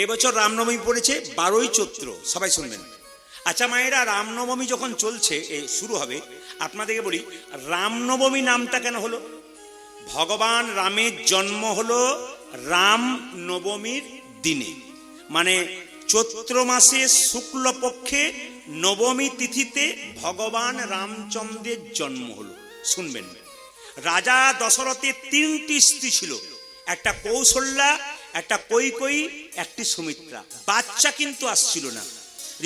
এবছর রামনবমী পড়েছে 12ই চৈত্র, সবাই শুনবেন। আচ্ছা মায়েরা, রামনবমী যখন চলছে শুরু হবে, আপনাদেরকে বলি রামনবমী নামটা কেন হলো? ভগবান রামের জন্ম হলো রাম নবমীর দিনে, মানে চৈত্র মাসে শুক্লপক্ষে নবমী তিথিতে ভগবান রামচন্দ্রের জন্ম হলো। শুনবেন, রাজা দশরথের 3টি স্ত্রী ছিল, একটা কৌশল্যা, একটা কৈকেয়ী, একটি সুমিত্রা। বাচ্চা কিন্তু আসছিল না।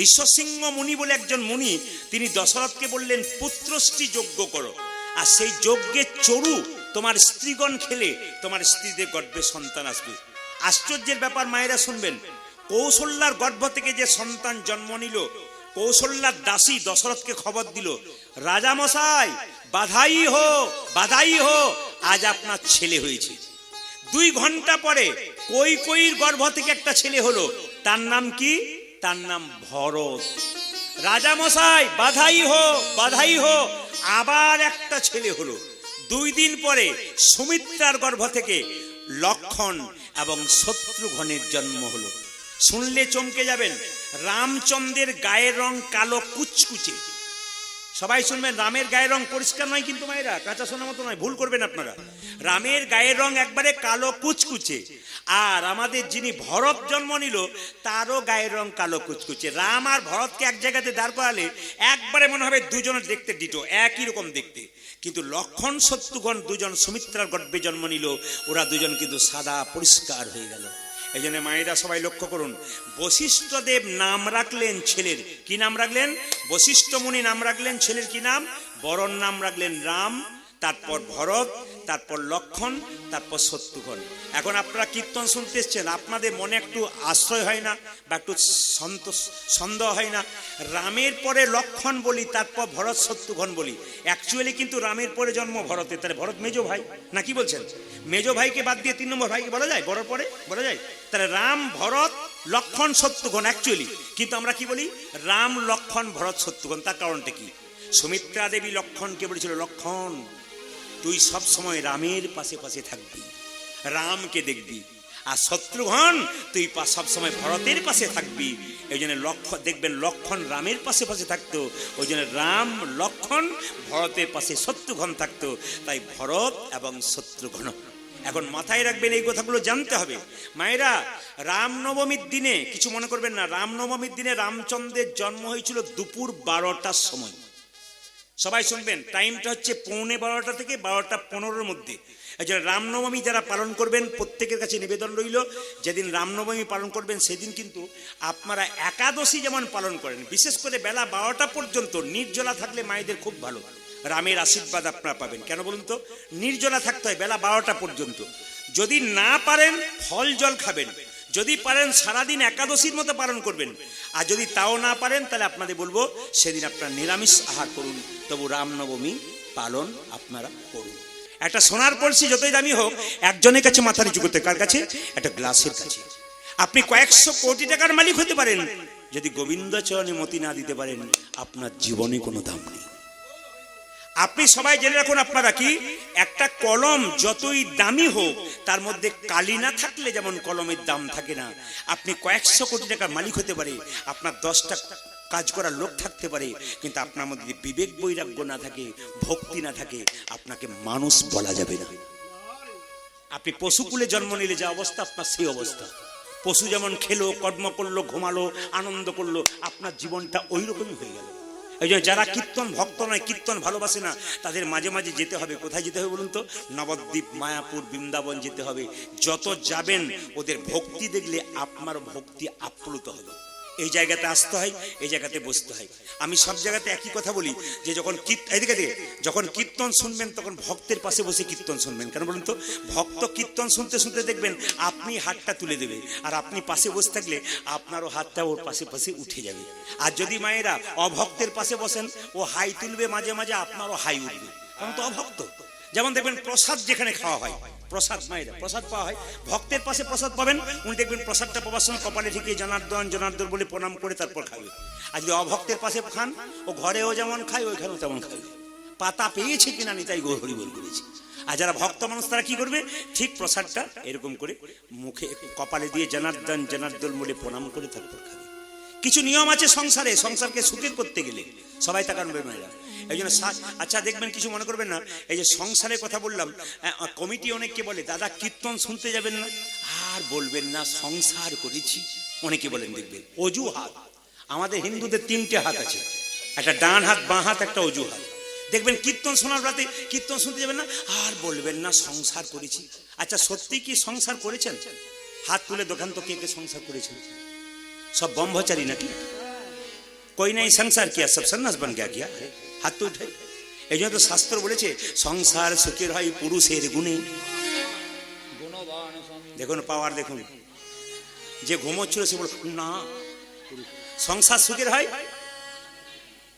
ঋষসিংহ মুনি বলে একজন মুনি, তিনি দশরথকে বললেন পুত্রশ্রী যজ্ঞ করো, আর সেই যজ্ঞের চরু তোমার স্ত্রীগণ খেলে তোমার স্ত্রীদের গর্ভে সন্তান আসবে। আশ্চর্যের ব্যাপার মায়েরা শুনবেন, কৌশল্যার গর্ভ থেকে যে সন্তান জন্ম নিল, কৌশল্যার দাসী দশরথকে খবর দিল, রাজা মশাই বাধাই হো, বাধাই হো, আজ আপনার ছেলে হয়েছে। 2 ঘন্টা পরে কৈকেয়ীর গর্ভ থেকে একটা ছেলে হলো, তার নাম কি? তার নাম ভরত। রাজা মশাই বাধাই হো, বাধাই হো, আবার একটা ছেলে হলো। 2 দিন পরে সুমিত্রার গর্ভ থেকে লক্ষণ এবং শত্রুঘ্নের জন্ম হলো। শুনলে চমকে যাবেন, রামচন্দ্রের গায়ের রং কালো কুচকুচে। সবাই শুনবেন, রামের গায়ের রং পরিষ্কার নয় কিন্তু মায়েরা, কাঁচা সোনার মতো নয়, ভুল করবেন আপনারা। রামের গায়ের রং একবারে কালো কুচকুচে। আর আমাদের যিনি ভরত জন্ম নিল, তারও গায়ের রং কালো কুচকুচে। রাম আর ভরতকে এক জায়গাতে দাঁড় করালে একবারে মনে হবে দুজনের দেখতে ডিটো, একই রকম দেখতে। কিন্তু লক্ষণ শত্রুঘ্ন দুজন সুমিত্রার গর্ভে জন্ম নিল, ওরা দুজন কিন্তু সাদা পরিষ্কার হয়ে গেল। এই জন্য মায়েরা সবাই লক্ষ্য করুন, বশিষ্ঠদেব নাম রাখলেন ছেলের, কি নাম রাখলেন? বশিষ্ঠ মুনি নাম রাখলেন ছেলের কি নাম? বরণ নাম রাখলেন রাম, তারপর ভরত, তারপর লক্ষণ, তারপর শত্রুঘ্ন। এখন আপনারা কীর্তন শুনতে এসছেন, আপনাদের মনে একটু আশ্রয় হয় না বা একটু সন্দেহ হয় না? রামের পরে লক্ষণ বলি, তারপর ভরত শত্রুঘ্ন বলি, অ্যাকচুয়ালি কিন্তু রামের পরে জন্ম ভরতের। তাহলে ভরত মেজো ভাই না, কি বলছেন? মেজো ভাইকে বাদ দিয়ে 3 নম্বর ভাইকে বলা যায়, বড় পরে বলা যায়। তাহলে রাম ভরত লক্ষণ শত্রুঘ্ন অ্যাকচুয়ালি, কিন্তু আমরা কি বলি? রাম লক্ষণ ভরত শত্রুঘ্ন। তার কারণটা কি? সুমিত্রা দেবী লক্ষণকে বলেছিল, লক্ষণ তুই সব সময় রামের পাশে পাশে থাকবি, রামকে দেখবি, আর শত্রুঘ্ন তুই সব সময় ভরতের পাশে থাকবি। এই জন্য দেখবেন লক্ষণ রামের পাশে পাশে থাকতো, ওই জন্য রাম লক্ষণ ভরতের পাশে শত্রুঘ্ন থাকতো, তাই ভরত এবং শত্রুঘ্ন। এখন মাথায় রাখবেন, এই কথাগুলো জানতে হবে মায়েরা। রামনবমীর দিনে কিছু মনে করবেন না, রামনবমীর দিনে রামচন্দ্রের জন্ম হয়েছিল দুপুর 12টার সময়। সবাই শুনবেন, টাইমটা হচ্ছে 11:15 থেকে 12:15 মধ্যে। রামনবমী যারা পালন করবেন, প্রত্যেকের কাছে নিবেদন রইল, যেদিন রামনবমী পালন করবেন সেদিন কিন্তু আপনারা একাদশী যেমন পালন করেন, বিশেষ করে বেলা 12টা পর্যন্ত নির্জলা থাকলে মায়েদের খুব ভালো, রামের আশীর্বাদ আপনারা পাবেন। কেন বলুন তো? নির্জলা থাকতে হয় বেলা 12টা পর্যন্ত। যদি না পারেন ফল জল খাবেন, যদি পারেন সারাদিন একাদশীর মতো পালন করবেন, আর যদি তাও না পারেন তাহলে আপনাদের বলবো সেদিন আপনারা নিরামিষ আহার করুন, তবু রামনবমী পালন আপনারা করুন। একটা সোনার কলসি যতই দামি হোক, একজনের কাছে মাথা নিচু করতে, কার কাছে? একটা গ্লাসের কাছে। আপনি কয়েকশো কোটি টাকার মালিক হতে পারেন, যদি গোবিন্দচরণে মতি না দিতে পারেন, আপনার জীবনে কোনো দাম নেই। আপনি সবাই জেনে রাখুন, আপনারা কি, একটা কলম যতই দামি হোক, তার মধ্যে কালি না থাকলে যেমন কলমের দাম থাকে না, আপনি কয়েকশো কোটি টাকার মালিক হতে পারে, আপনার 10টা কাজ করার লোক থাকতে পারে, কিন্তু আপনার মধ্যে বিবেক বৈরাগ্য না থাকে, ভক্তি না থাকে, আপনাকে মানুষ বলা যাবে না। আপনি পশুকুলে জন্ম নিলে যে অবস্থা, আপনার সেই অবস্থা। পশু যেমন খেলো, কর্ম করলো, ঘুমালো, আনন্দ করলো, আপনার জীবনটা ওই রকমই হয়ে গেল। এই যে যারা কীর্তন ভক্ত নয়, কীর্তন ভালোবাসে না, তাদের মাঝে মাঝে যেতে হবে। কোথায় যেতে হবে বলুন তো? নবদ্বীপ, মায়াপুর, বৃন্দাবন যেতে হবে। যত যাবেন ওদের ভক্তি দেখলে আপনার ভক্তি আপ্লুত হবে। এই জায়গাতে আসতে হয়, এই জায়গাতে বসতে হয়। আমি সব জায়গাতে একই কথা বলি যে যখন কীর্তন শুনবেন তখন ভক্তের পাশে বসে কীর্তন শুনবেন। কেন বলুন তো? ভক্ত কীর্তন শুনতে শুনতে দেখবেন আপনি হাতটা তুলে দেবে, আর আপনি পাশে বসে থাকলে আপনারও হাতটা ওর পাশে পাশে উঠে যাবে। আর যদি মায়েরা অভক্তের পাশে বসেন, ও হাই তুলবে মাঝে মাঝে, আপনারও হাই উঠবে, কারণ তো অভক্ত। যেমন দেখবেন প্রসাদ যেখানে খাওয়া হয়, প্রসাদ মায়েরা প্রসাদ পাওয়া হয়, ভক্তের পাশে প্রসাদ পাবেন, উনি দেখবেন প্রসাদটা পাওয়ার সময় কপালে ঠিকই জনার্দন জনার্দন বলে প্রণাম করে তারপর খাবে। আর যদি অভক্তের পাশে খান, ও ঘরেও যেমন খায়, ওইখানেও তেমন খাবে। পাতা পেয়েছে কিনা নিতাই গৌর হরি বল করেছে। আর যারা ভক্ত মানুষ তারা কি করবে, ঠিক প্রসাদটা এরকম করে মুখে কপালে দিয়ে জনার্দন জনার্দন বলে প্রণাম করে তারপর খাবে। কিছু নিয়ম আছে সংসারে, সংসারকে সুখের করতে গেলে সবাই তা কারণ মেয়েরা এই জন্য। আচ্ছা দেখবেন, কিছু মনে করবেন না, এই যে সংসারের কথা বললাম, কমিটি অনেককে বলে দাদা কীর্তন শুনতে যাবেন না, আর বলবেন না সংসার করেছি, অনেকে বলেন। দেখবেন অজুহাত, আমাদের হিন্দুদের 3টে হাত আছে, একটা ডান হাত, বাঁ হাত, একটা অজুহাত। দেখবেন কীর্তন শোনার রাতে কীর্তন শুনতে যাবেন না, আর বলবেন না সংসার করেছি। আচ্ছা সত্যি কি সংসার করেছেন? হাত তুলে দোকান তো কে কে সংসার করেছেন? সব ব্রহ্মচারী নাকি? कोई नहीं संसार किया, सब सन्यास बन गया क्या? हाथ तो उठाई। এই জন্য তো শাস্ত্র বলেছে সংসার সুখের হয় পুরুষের গুণে। দেখুন পাওয়ার, দেখুন যে ঘুমোচ্ছিল সে বল না সংসার সুখের হয়।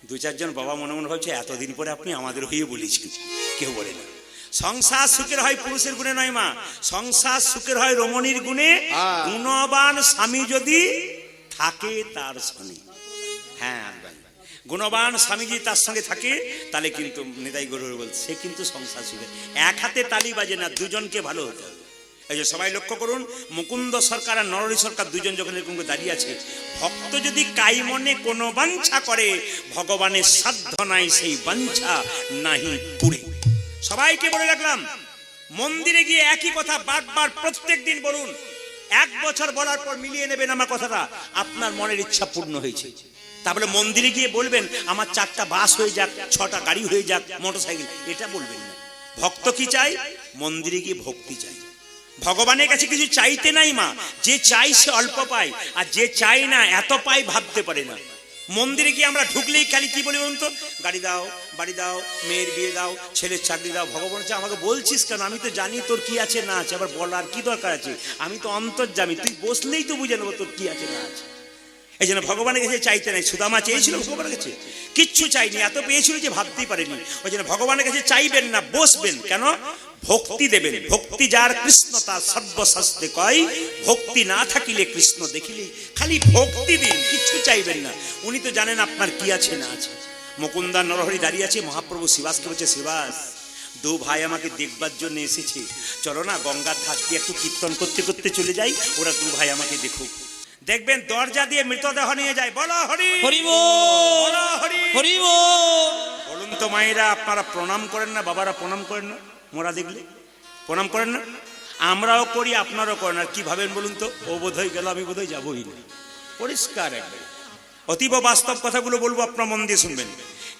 2-4 জন বাবা মনে মনে ভাবছে এতদিন পরে আপনি আমাদের হয়ে বলেছেন, কেউ বলে না সংসার সুখের হয় পুরুষের গুণে নয় মা, সংসার সুখের হয় রমণীর গুণে। গুণবান স্বামী যদি থাকে তার সঙ্গে, হ্যাঁ গুণবান স্বামী যদি তার সঙ্গে থাকে তাহলে কিন্তু নিতাই গৌর বলছে সে কিন্তু সংসার সুখের। এক হাতে তালি বাজে না, দুজনকে ভালো হতে হবে। এই যে সবাই লক্ষ্য করুন, মুকুন্দ সরকার আর নরহরি সরকার দুজন যখন এরকম দাঁড়িয়ে আছে, ভক্ত যদি কাই মনে কোনো বাঞ্ছা করে ভগবানের সাধ্য নাই সেই বাঞ্ছা নাহি পুরে। সবাইকে বলে রাখলাম, মন্দিরে গিয়ে একই কথা বারবার প্রত্যেক দিন বলুন। 1 বছর বলার পর মিলিয়ে নেবেন আমার কথাটা, আপনার মনের ইচ্ছা পূর্ণ হয়েছে। তারপরে মন্দিরে গিয়ে বলবেন আমার 4টা বাস হয়ে যাক, 6টা গাড়ি হয়ে যাক, মোটরসাইকেল, এটা বলবেন না। ভক্ত কি চাই? মন্দিরে গিয়ে ভক্তি চাই। ভগবানের কাছে কিছু চাইতে নাই মা, যে চাই সে অল্প পায়, আর যে চাই না এত পাই ভাবতে পারে না। মন্দিরে গিয়ে আমরা ঢুকলেই খালি কি বলি বলুন তো, গাড়ি দাও, বাড়ি দাও, মেয়ের বিয়ে দাও, ছেলের চাকরি দাও। ভগবান হচ্ছে আমাকে বলছিস কেন? আমি তো জানি তোর কি আছে না আছে, আবার বলার কি দরকার আছে? আমি তো অন্তর্যামী, তুই বসলেই তো বুঝে নেবো তোর কি আছে না আছে। এই জন্য ভগবানের কাছে চাইতে নাই। সুদামা চেয়েছিল ভগবানের কাছে, কিচ্ছু চাইনি, এত পেয়েছিল যে ভাবতেই পারেনি। ওই জন্য ভগবানের কাছে চাইবেন না, বসবেন। কেন? ভক্তি দেবেন। ভক্তি যার কৃষ্ণ তার সর্বশাস্ত্রে কয়, ভক্তি না থাকিলে কৃষ্ণ দেখিলেই। খালি ভক্তি দিন, কিচ্ছু চাইবেন না। উনি তো জানেন আপনার কি আছে না আছে। মুকুন্দা নরহরি দাঁড়িয়ে আছে, মহাপ্রভু শিবাসকে বলছে শিবাস 2 ভাই আমাকে দেখবার জন্য এসেছে, চলো না গঙ্গার ধার দিয়ে একটু কীর্তন করতে করতে চলে যাই, ওরা 2 ভাই আমাকে দেখুক। দেখবেন দরজা দিয়ে মৃতদেহ নিয়ে যায়। বলো হরি হরি বল, হরি হরি বল। বলুন তো মায়েরা, আপনারা প্রণাম করেন না? বাবারা প্রণাম করেন না? মোরা দেখলে প্রণাম করেন না? আমরাও করি, আপনারাও করেন। আর কি ভাবেন বলুন তো? ও বোধহয় গেল, আমি বোধহয় যাবোই না। পরিষ্কার একবার অতীব বাস্তব কথাগুলো বলবো, আপনার মন দিয়ে শুনবেন।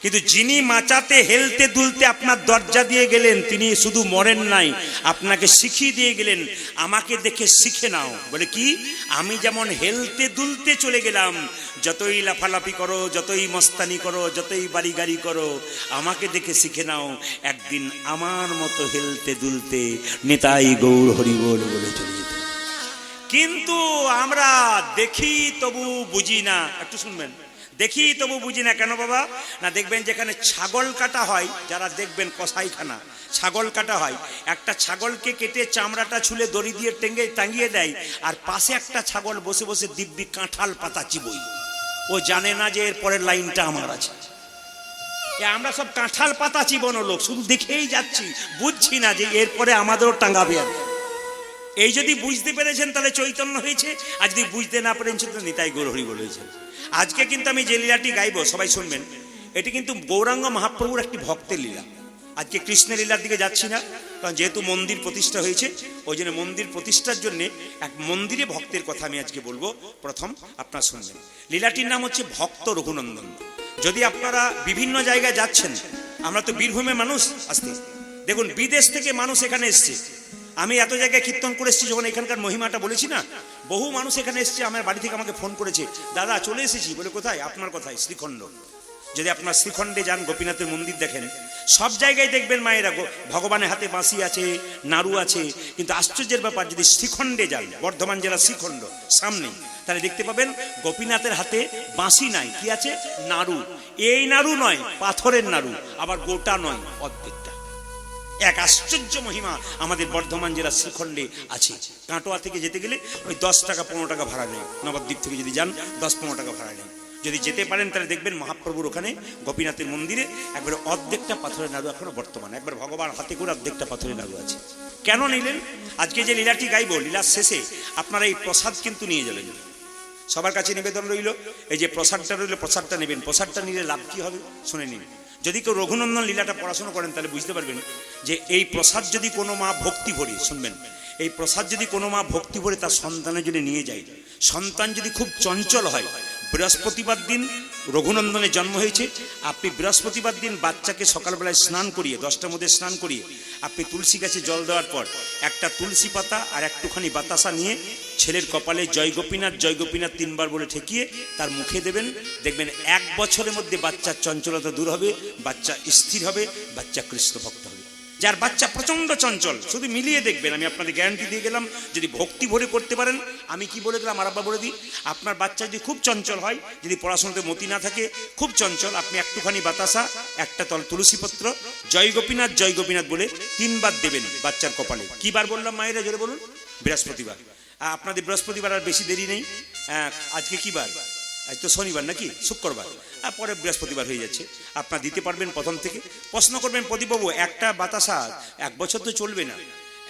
কিন্তু যিনি মাচাতে হেলতে দুলতে আপনার দরজা দিয়ে গেলেন, তিনি শুধু মরেন নাই, আপনাকে শিখিয়ে দিয়ে গেলেন আমাকে দেখে শিখে নাও। বলে কি? আমি যেমন হেলতে দুলতে চলে গেলাম, যতই লাফালাফি করো, যতই মস্তানি করো, যতই বাড়ি গাড়ি করো, আমাকে দেখে শিখে নাও একদিন আমার মতো হেলতে দুলতে নিতাই গৌর হরি বল বলে চলে যেত। কিন্তু আমরা দেখি তবু বুঝি না। একটু শুনবেন, দেখি তবু বুঝি না। কেন বাবা? না দেখবেন যেখানে ছাগল কাটা হয়, যারা দেখবেন কসাইখানা ছাগল কাটা হয়, একটা ছাগলকে কেটে চামড়াটা ছুলে দড়ি দিয়ে টাঙিয়ে দেয়, আর পাশে একটা ছাগল বসে বসে দিব্যি কাঁঠাল পাতা চিবই। ও জানে না যে এর পরের লাইনটা আমার আছে। আমরা সব কাঁঠাল পাতা চিবানো লোক, শুধু দেখেই যাচ্ছি, বুঝছি না যে এরপরে আমাদেরও টাঙাবে। এই যদি বুঝতে পেরেছেন তাহলে চৈতন্য হয়েছে, আর যদি বুঝতে না পেরেছেন তো নিতাই গৌর হরি বলেছে। আজকে কিন্তু আমি যে লীলাটি গাইব সবাই শুনবেন, এটি কিন্তু গৌরাঙ্গ মহাপ্রভুর একটি ভক্তের লীলা। আজকে কৃষ্ণের লীলার দিকে যাচ্ছি না, কারণ যেহেতু মন্দির প্রতিষ্ঠা হয়েছে, ওই জন্য মন্দির প্রতিষ্ঠার জন্য এক মন্দিরে ভক্তের কথা আমি আজকে বলবো। প্রথম আপনারা শুনবেন, লীলাটির নাম হচ্ছে ভক্ত রঘুনন্দন। যদি আপনারা বিভিন্ন জায়গায় যাচ্ছেন, আমরা তো বীরভূমের মানুষ, আসতে দেখুন বিদেশ থেকে মানুষ এখানে এসছে। আমি এত জায়গায় কীর্তন করে এসেছি, যখন এখানকার মহিমাটা বলেছি না, বহু মানুষ এখানে এসছে। আমার বাড়ি থেকে আমাকে ফোন করেছে, দাদা চলে এসেছি। বলে কোথায়? আপনার কোথায়? শ্রীখণ্ড। যদি আপনার শ্রীখণ্ডে যান, গোপীনাথের মন্দির দেখেন, সব জায়গায় দেখবেন মায়েরা ভগবানের হাতে বাঁশি আছে, নাড়ু আছে। কিন্তু আশ্চর্যের ব্যাপার, যদি শ্রীখণ্ডে যান, বর্ধমান জেলা শ্রীখণ্ড সামনে, তাহলে দেখতে পাবেন গোপীনাথের হাতে বাঁশি নাই, কি আছে? নাড়ু। এই নাড়ু নয়, পাথরের নাড়ু, আবার গোটা নয়, অর্ধেকটা। এক আশ্চর্য মহিমা আমাদের বর্ধমান জেলা শ্রীখণ্ডে আছে। কাটোয়া থেকে যেতে গেলে ওই 10 টাকা 15 টাকা ভাড়া নেয়। নবদ্বীপ থেকে যদি যান 10-15 টাকা ভাড়া নেয়। যদি যেতে পারেন তাহলে দেখবেন মহাপ্রভুর ওখানে গোপীনাথের মন্দিরে একবারে অর্ধেকটা পাথরের নাড়ু এখনো বর্তমানে, একবার ভগবান হাতে করে অর্ধেকটা পাথরের নাড়ু আছে। কেন নিলেন? আজকে যে লীলাটি গাইব, লীলার শেষে আপনারা এই প্রসাদ কিন্তু নিয়ে যাবেন। সবার কাছে নিবেদন রইল, এই যে প্রসাদটা রইল, প্রসাদটা নেবেন। প্রসাদটা নিলে লাভ কি হবে শুনে নিন। যদি কেউ রঘুনন্দন লীলাটা পড়াশোনা করেন তাহলে বুঝতে পারবেন যে এই প্রসাদ যদি কোনো মা ভক্তি ভরে, শুনবেন, এই প্রসাদ যদি কোনো মা ভক্তি ভরে তার সন্তানের জন্য নিয়ে যায়, সন্তান যদি খুব চঞ্চল হয়, বৃহস্পতিবার দিন রঘুনন্দনের জন্ম হয়েছে, আপনি বৃহস্পতিবার দিন বাচ্চাকে সকালবেলায় স্নান করিয়ে, 10টার মধ্যে স্নান করিয়ে আপনি তুলসী গাছে জল দেওয়ার পর একটা তুলসী পাতা আর একটুখানি বাতাসা নিয়ে ছেলের কপালে জয় গোপীনাথ জয় গোপীনাথ 3 বার বলে ঠেকিয়ে তার মুখে দেবেন। দেখবেন 1 বছরের মধ্যে বাচ্চার চঞ্চলতা দূর হবে, বাচ্চা স্থির হবে, বাচ্চা কৃষ্ণ ভক্ত হবে। যার বাচ্চা প্রচন্ড চঞ্চল, শুধু মিলিয়ে দেখবেন, আমি আপনাদের গ্যারান্টি দিয়ে গেলাম, যদি ভক্তি ভরে করতে পারেন, আমি কি বলে গেলাম আর আব্বা বলে দিই, আপনার বাচ্চা যদি খুব চঞ্চল হয়, যদি পড়াশোনাতে মতি না থাকে, খুব চঞ্চল, আপনি একটুখানি বাতাসা, একটা তুলসী পত্র, জয় গোপীনাথ বলে 3 বার দেবেন বাচ্চার কপালে। কি বার বললাম মায়েরা, জোরে বলুন? বৃহস্পতিবার। আপনাদের বৃহস্পতিবার আর বেশি দেরি নেই, আজকে কি বার? আজ তো শনিবার নাকি, শুক্রবার, আর পরে বৃহস্পতিবার হয়ে যাচ্ছে। আপনার দিতে পারবেন প্রথম থেকে। প্রশ্ন করবেন, প্রদীপবাবু একটা বাতাসা 1 বছর তো চলবে না,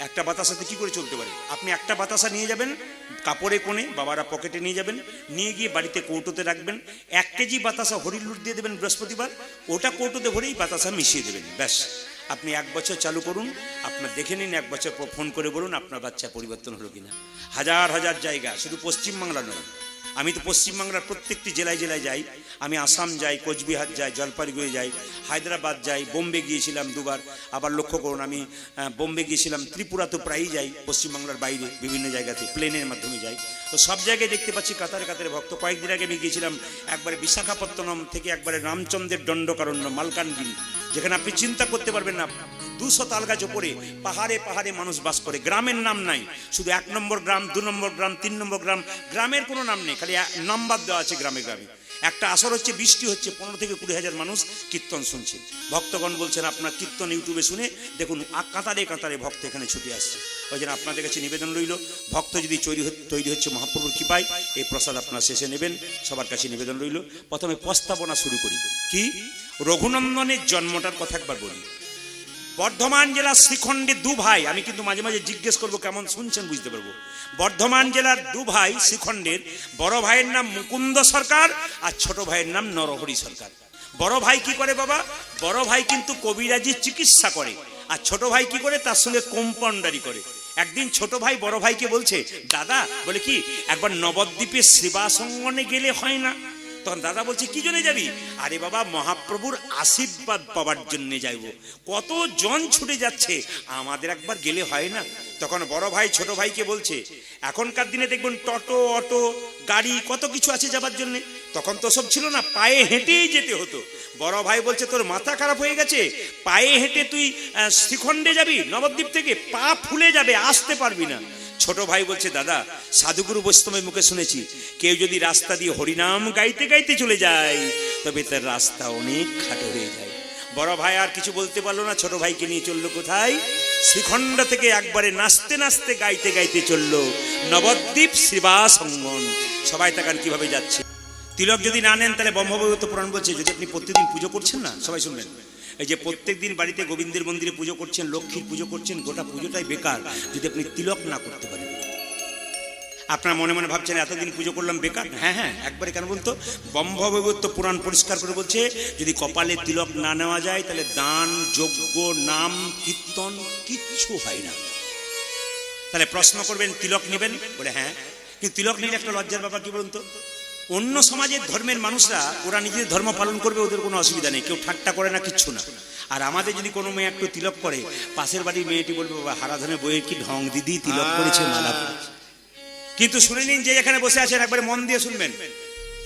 একটা বাতাসাতে কি করে চলতে পারে? আপনি একটা বাতাসা নিয়ে যাবেন কাপড়ে কোণে, বাবারা পকেটে নিয়ে যাবেন, নিয়ে গিয়ে বাড়িতে কৌটোতে রাখবেন। 1 কেজি বাতাসা হরিলুট দিয়ে দেবেন বৃহস্পতিবার, ওটা কৌটোতে ভরেই বাতাসা মিশিয়ে দেবেন, ব্যাস। আপনি 1 বছর চালু করুন, আপনার দেখে নিন, 1 বছর পর ফোন করে বলুন আপনার বাচ্চা পরিবর্তন হলো কিনা। হাজার হাজার জায়গা, শুধু পশ্চিমবাংলা নয়, আমি তো পশ্চিমবাংলার প্রত্যেকটি জেলায় জেলায় যাই। আমি আসাম যাই, কোচবিহার যাই, জলপাইগুড়ি যাই, হায়দ্রাবাদ যাই, বোম্বে গিয়েছিলাম 2 বার। আবার লক্ষ্য করুন, আমি বোম্বে গিয়েছিলাম, ত্রিপুরা তো প্রায়ই যাই, পশ্চিমবাংলার বাইরে বিভিন্ন জায়গাতে প্লেনের মাধ্যমে যাই। তো সব জায়গায় দেখতে পাচ্ছি কাতারে কাতারে ভক্ত। কয়েকদিন আগে আমি গিয়েছিলাম একবারে বিশাখাপত্তনম থেকে একবারে রামচন্দ্রের দণ্ডকারণ্য মালকানগিরি, যেখানে আপনি চিন্তা করতে পারবেন না, 200 তাল গাছ ওপরে, পাহাড়ে পাহাড়ে মানুষ বাস করে। গ্রামের নাম নাই, শুধু 1 নম্বর গ্রাম, 2 নম্বর গ্রাম, 3 নম্বর গ্রাম, গ্রামের কোনো নাম নেই, খালি নাম্বার দেওয়া আছে গ্রামে গ্রামে। একটা আসর হচ্ছে, বৃষ্টি হচ্ছে, 15 থেকে 20 হাজার মানুষ কীর্তন শুনছে। ভক্তগণ বলছেন আপনার কীর্তন ইউটিউবে শুনে দেখুন, কাতারে কাতারে ভক্ত এখানে ছুটে আসছে। ওই জন্য আপনাদের কাছে নিবেদন রইল, ভক্ত যদি তৈরি হচ্ছে মহাপ্রভুর কৃপায়, এই প্রসাদ আপনার শেষে নেবেন। সবার কাছে নিবেদন রইল। প্রথমে প্রস্তাবনা শুরু করি। কি? রঘুনন্দনের জন্মটার কথা একবার বলি। বর্ধমান জেলার শ্রীখণ্ডে 2 ভাই, আমি কিন্তু মাঝে মাঝে জিজ্ঞেস করবো কেমন শুনছেন বুঝতে পারবো। বর্ধমান জেলার 2 ভাই শ্রীখণ্ডের, বড় ভাইয়ের নাম মুকুন্দ সরকার আর ছোট ভাইয়ের নাম নরহরি সরকার। বড় ভাই কি করে বাবা? বড় ভাই কিন্তু কবিরাজি চিকিৎসা করে, আর ছোট ভাই কি করে? তার সঙ্গে কম্পাউন্ডারি করে। একদিন ছোট ভাই বড় ভাইকে বলছে, দাদা, বলে কি, একবার নবদ্বীপে সেবাসঙ্গনে গেলে হয় না? তখন দাদা বলছে, কি জন্য যাবি? আরে বাবা, মহাপ্রভুর আশীর্বাদ পাওয়ার জন্য যাইব, কত জন ছুটে যাচ্ছে, আমাদের একবার গেলে হয় না? তখন বড় ভাই ছোট ভাইকে বলছে, এখনকার দিনে দেখবেন টোটো, অটো, গাড়ি, কত কিছু আছে যাবার জন্য, তখন তো সব ছিল না, পায়ে হেঁটেই যেতে হতো। বড় ভাই বলছে, তোর মাথা খারাপ হয়ে গেছে? পায়ে হেঁটে তুই শ্রীখণ্ডে যাবি? নবদ্বীপ থেকে পা ফুলে যাবে, আসতে পারবি না। ছোট ভাই বলছে, দাদা, সাধুগুরু বৈষ্ণবের মুখে শুনেছি, কেউ যদি রাস্তা দিয়ে হরিনাম গাইতে গাইতে চলে যায় তবে তার রাস্তা অনেক খাটো হয়ে যায়। বড় ভাই আর কিছু বলতে পারলো না, ছোট ভাইকে নিয়ে চললো কোথায়? শ্রীখণ্ড থেকে একবারে নাচতে নাচতে গাইতে গাইতে চললো নবদ্বীপ সেবাসঙ্গন। সবাই তাকান কিভাবে যাচ্ছে। তিলক যদি না নেন তাহলে ব্রহ্মবৈবর্ত পুরাণ বলছে, যদি আপনি প্রত্যেকদিন পুজো করছেন না, সবাই শুনবেন, এই যে প্রত্যেক দিন বাড়িতে গোবিন্দের মন্দিরে পুজো করছেন, লক্ষ্মীর পুজো করছেন, গোটা পুজোটাই বেকার যদি আপনি তিলক না করতে পারেন। আপনার মনে মনে ভাবছেন এতদিন পুজো করলাম বেকার? হ্যাঁ হ্যাঁ, একবারে কেন বলতো? ব্রহ্মবৈবর্ত পুরাণ পরিষ্কার করে বলছে, যদি কপালে তিলক না নেওয়া যায় তাহলে দান, যজ্ঞ, নাম, কীর্তন কিচ্ছু হয় না। তাহলে প্রশ্ন করবেন, তিলক নেবেন? বলে হ্যাঁ, কিন্তু তিলক নিলে একটা লজ্জার ব্যাপার। কি বলুন তো, অন্য সমাজের ধর্মের মানুষরা ওরা নিজেদের ধর্ম পালন করবে, ওদের কোনো অসুবিধা নেই, কেউ ঠাট্টা করে না, কিচ্ছু না। আর আমাদের যদি কোনো মেয়ে একটু তিলক করে, পাশের বাড়ির মেয়েটি বলবে, বাবা, হারাধনের বইয়ের কি ঢং, দিদি তিলক করেছে, মালা করেছে। কিন্তু শুনে নিন, যে এখানে বসে আছেন একবারে মন দিয়ে শুনবেন,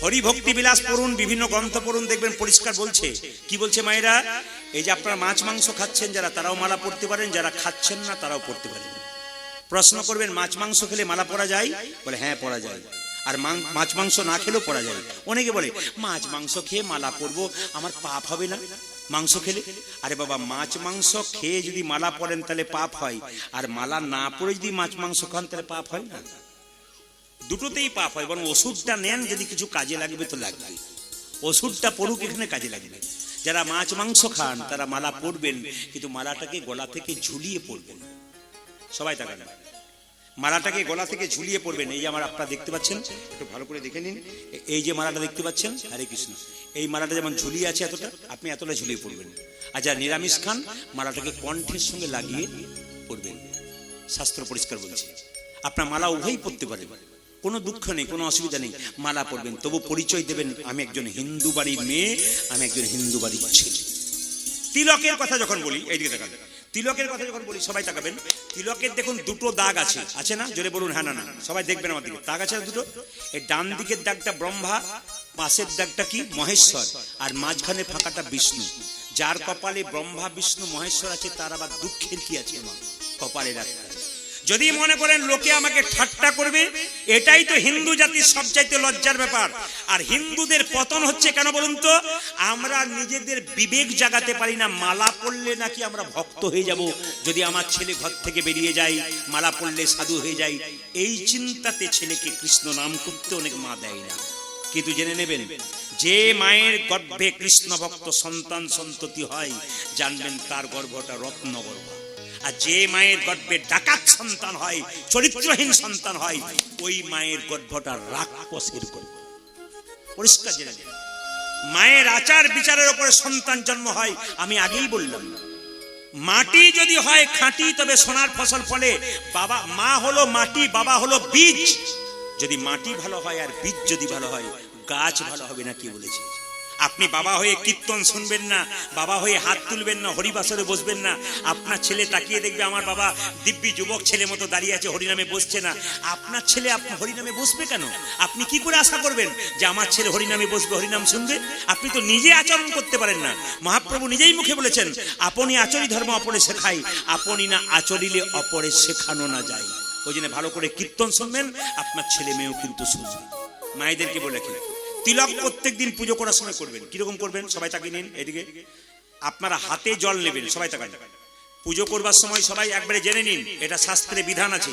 হরিভক্তি বিলাস পড়ুন, বিভিন্ন গ্রন্থ পড়ুন, দেখবেন পরিষ্কার বলছে। কি বলছে মায়েরা? এই যে আপনারা মাছ মাংস খাচ্ছেন যারা, তারাও মালা পড়তে পারেন, যারা খাচ্ছেন না তারাও পড়তে পারেন। প্রশ্ন করবেন, মাছ মাংস খেলে মালা পড়া যায়? বলে হ্যাঁ, পড়া যায়। আর মাছ মাংস না খেলেও পড়া যায়। অনেকে বলে, মাছ মাংস খেয়ে মালা পরবো, আমার পাপ হবে না মাংস খেলে? আরে বাবা, মাছ মাংস খেয়ে যদি মালা পড়েন তাহলে পাপ হয়, আর মালা না পড়ে যদি মাছ মাংস খান তাহলে পাপ হয় না? দুটোতেই পাপ হয়, বরং ওষুধটা নেন, যদি কিছু কাজে লাগবে তো লাগবে। ওষুধটা পড়ুক, এখানে কাজে লাগবে। যারা মাছ মাংস খান তারা মালা পরবেন, কিন্তু মালাটাকে গলা থেকে ঝুলিয়ে পরবেন। সবাই তাকান, মালাটাকে গলা থেকে ঝুলিয়ে পড়বেন। এই যে আমার আপনারা দেখতে পাচ্ছেন, একটু ভালো করে দেখে নিন। এই যে মালাটা দেখতে পাচ্ছেন, হরে কৃষ্ণ, এই মালাটা যেমন ঝুলিয়ে আছে এতটা, আপনি এতটা ঝুলিয়ে পড়বেন। আর যারা নিরামিষ খান মালাটাকে কণ্ঠের সঙ্গে লাগিয়ে পড়বেন। শাস্ত্র পরিষ্কার বলছে আপনার মালা উভয়ই পড়তে পারেন, কোনো দুঃখ নেই, কোনো অসুবিধা নেই, মালা পড়বেন। তবু পরিচয় দেবেন, আমি একজন হিন্দু বাড়ির মেয়ে, আমি একজন হিন্দু বাড়ির ছেলে। তিলকের কথা যখন বলি, এইদিকে তাকাবেন, তিলকের কথা যখন বলি সবাই তাকাবেন। তিলকের দেখুন দুটো দাগ আছে, আছে না? জোরে বলুন হ্যাঁ না না, সবাই দেখবেন আমার দিকে। দাগ আছে না দুটো? এই ডান দিকের দাগটা ব্রহ্মা, পাশের দাগটা কি? মহেশ্বর, আর মাঝখানে ফাঁকাটা বিষ্ণু। যার কপালে ব্রহ্মা বিষ্ণু মহেশ্বর আছে তার আবার দুঃখের কি আছে? আমার কপালে রাখতে। যদি মনে করেন লোকে আমাকে ঠাট্টা করবে, এটাই তো হিন্দু জাতির সবচাইতে লজ্জার ব্যাপার। আর হিন্দুদের পতন হচ্ছে কেন বলুন তো? আমরা নিজেদের বিবেক জাগাতে পারি না। মালা পড়লে নাকি আমরা ভক্ত হয়ে যাব, যদি আমার ছেলে ঘর থেকে বেরিয়ে যায়, মালা পড়লে সাধু হয়ে যায়, এই চিন্তাতে ছেলেকে কৃষ্ণ নাম করতে অনেক মা দেয় না। কিন্তু জেনে নেবেন, যে মায়ের গর্ভে কৃষ্ণ ভক্ত সন্তান সন্ততি হয়, জানবেন তার গর্ভটা রত্ন গর্ভ। আর যে মায়ের গর্ভে ডাকাত সন্তান হয়, চরিত্রহীন সন্তান হয়, ওই মায়ের গর্ভটা রাক্ষসের গর্ভ। পরিষ্কার জেনে নেবেন, মায়ের আচার বিচারের উপরে সন্তান জন্ম হয়। আমি আগেই বললাম, মাটি যদি হয় খাঁটি তবে সোনার ফসল ফলে। বাবা মা হলো মাটি, বাবা হলো বীজ। যদি মাটি ভালো হয় আর বীজ যদি ভালো হয়, গাছ ভালো হবে না। কি বলেছে? আপনি বাবা হয়ে কীর্তন শুনবেন না, বাবা হয়ে হাত তুলবেন না, হরিবাসরে বসবেন না। আপনার ছেলে তাকিয়ে দেখবে আমার বাবা দিব্যি যুবক ছেলে মতো দাঁড়িয়ে আছে, হরিনামে বসছে না। আপনার ছেলে আপনি হরিনামে বসবে কেন? আপনি কি করে আশা করবেন যে আমার ছেলে হরিনামে বসবে, হরিনাম শুনবে? আপনি তো নিজে আচরণ করতে পারেন না। মহাপ্রভু নিজেই মুখে বলেছেন, আপনি আচরি ধর্ম অপরে শেখাই, আপনি না আচরিলে অপরে শেখানো না যায়। ওই জন্য ভালো করে কীর্তন শুনবেন, আপনার ছেলে মেয়েও কিন্তু শুনবে। মায়েদেরকে বলে কি, তিলক প্রত্যেকদিন পুজো করার সময় করবেন। কিরকম করবেন? সবাই তাকিয়ে নিন এদিকে। আপনারা হাতে জল নেবেন, সবাই তাকান। পুজো করবার সময় সবাই একবারে জেনে নিন, এটা শাস্ত্রে বিধান আছে,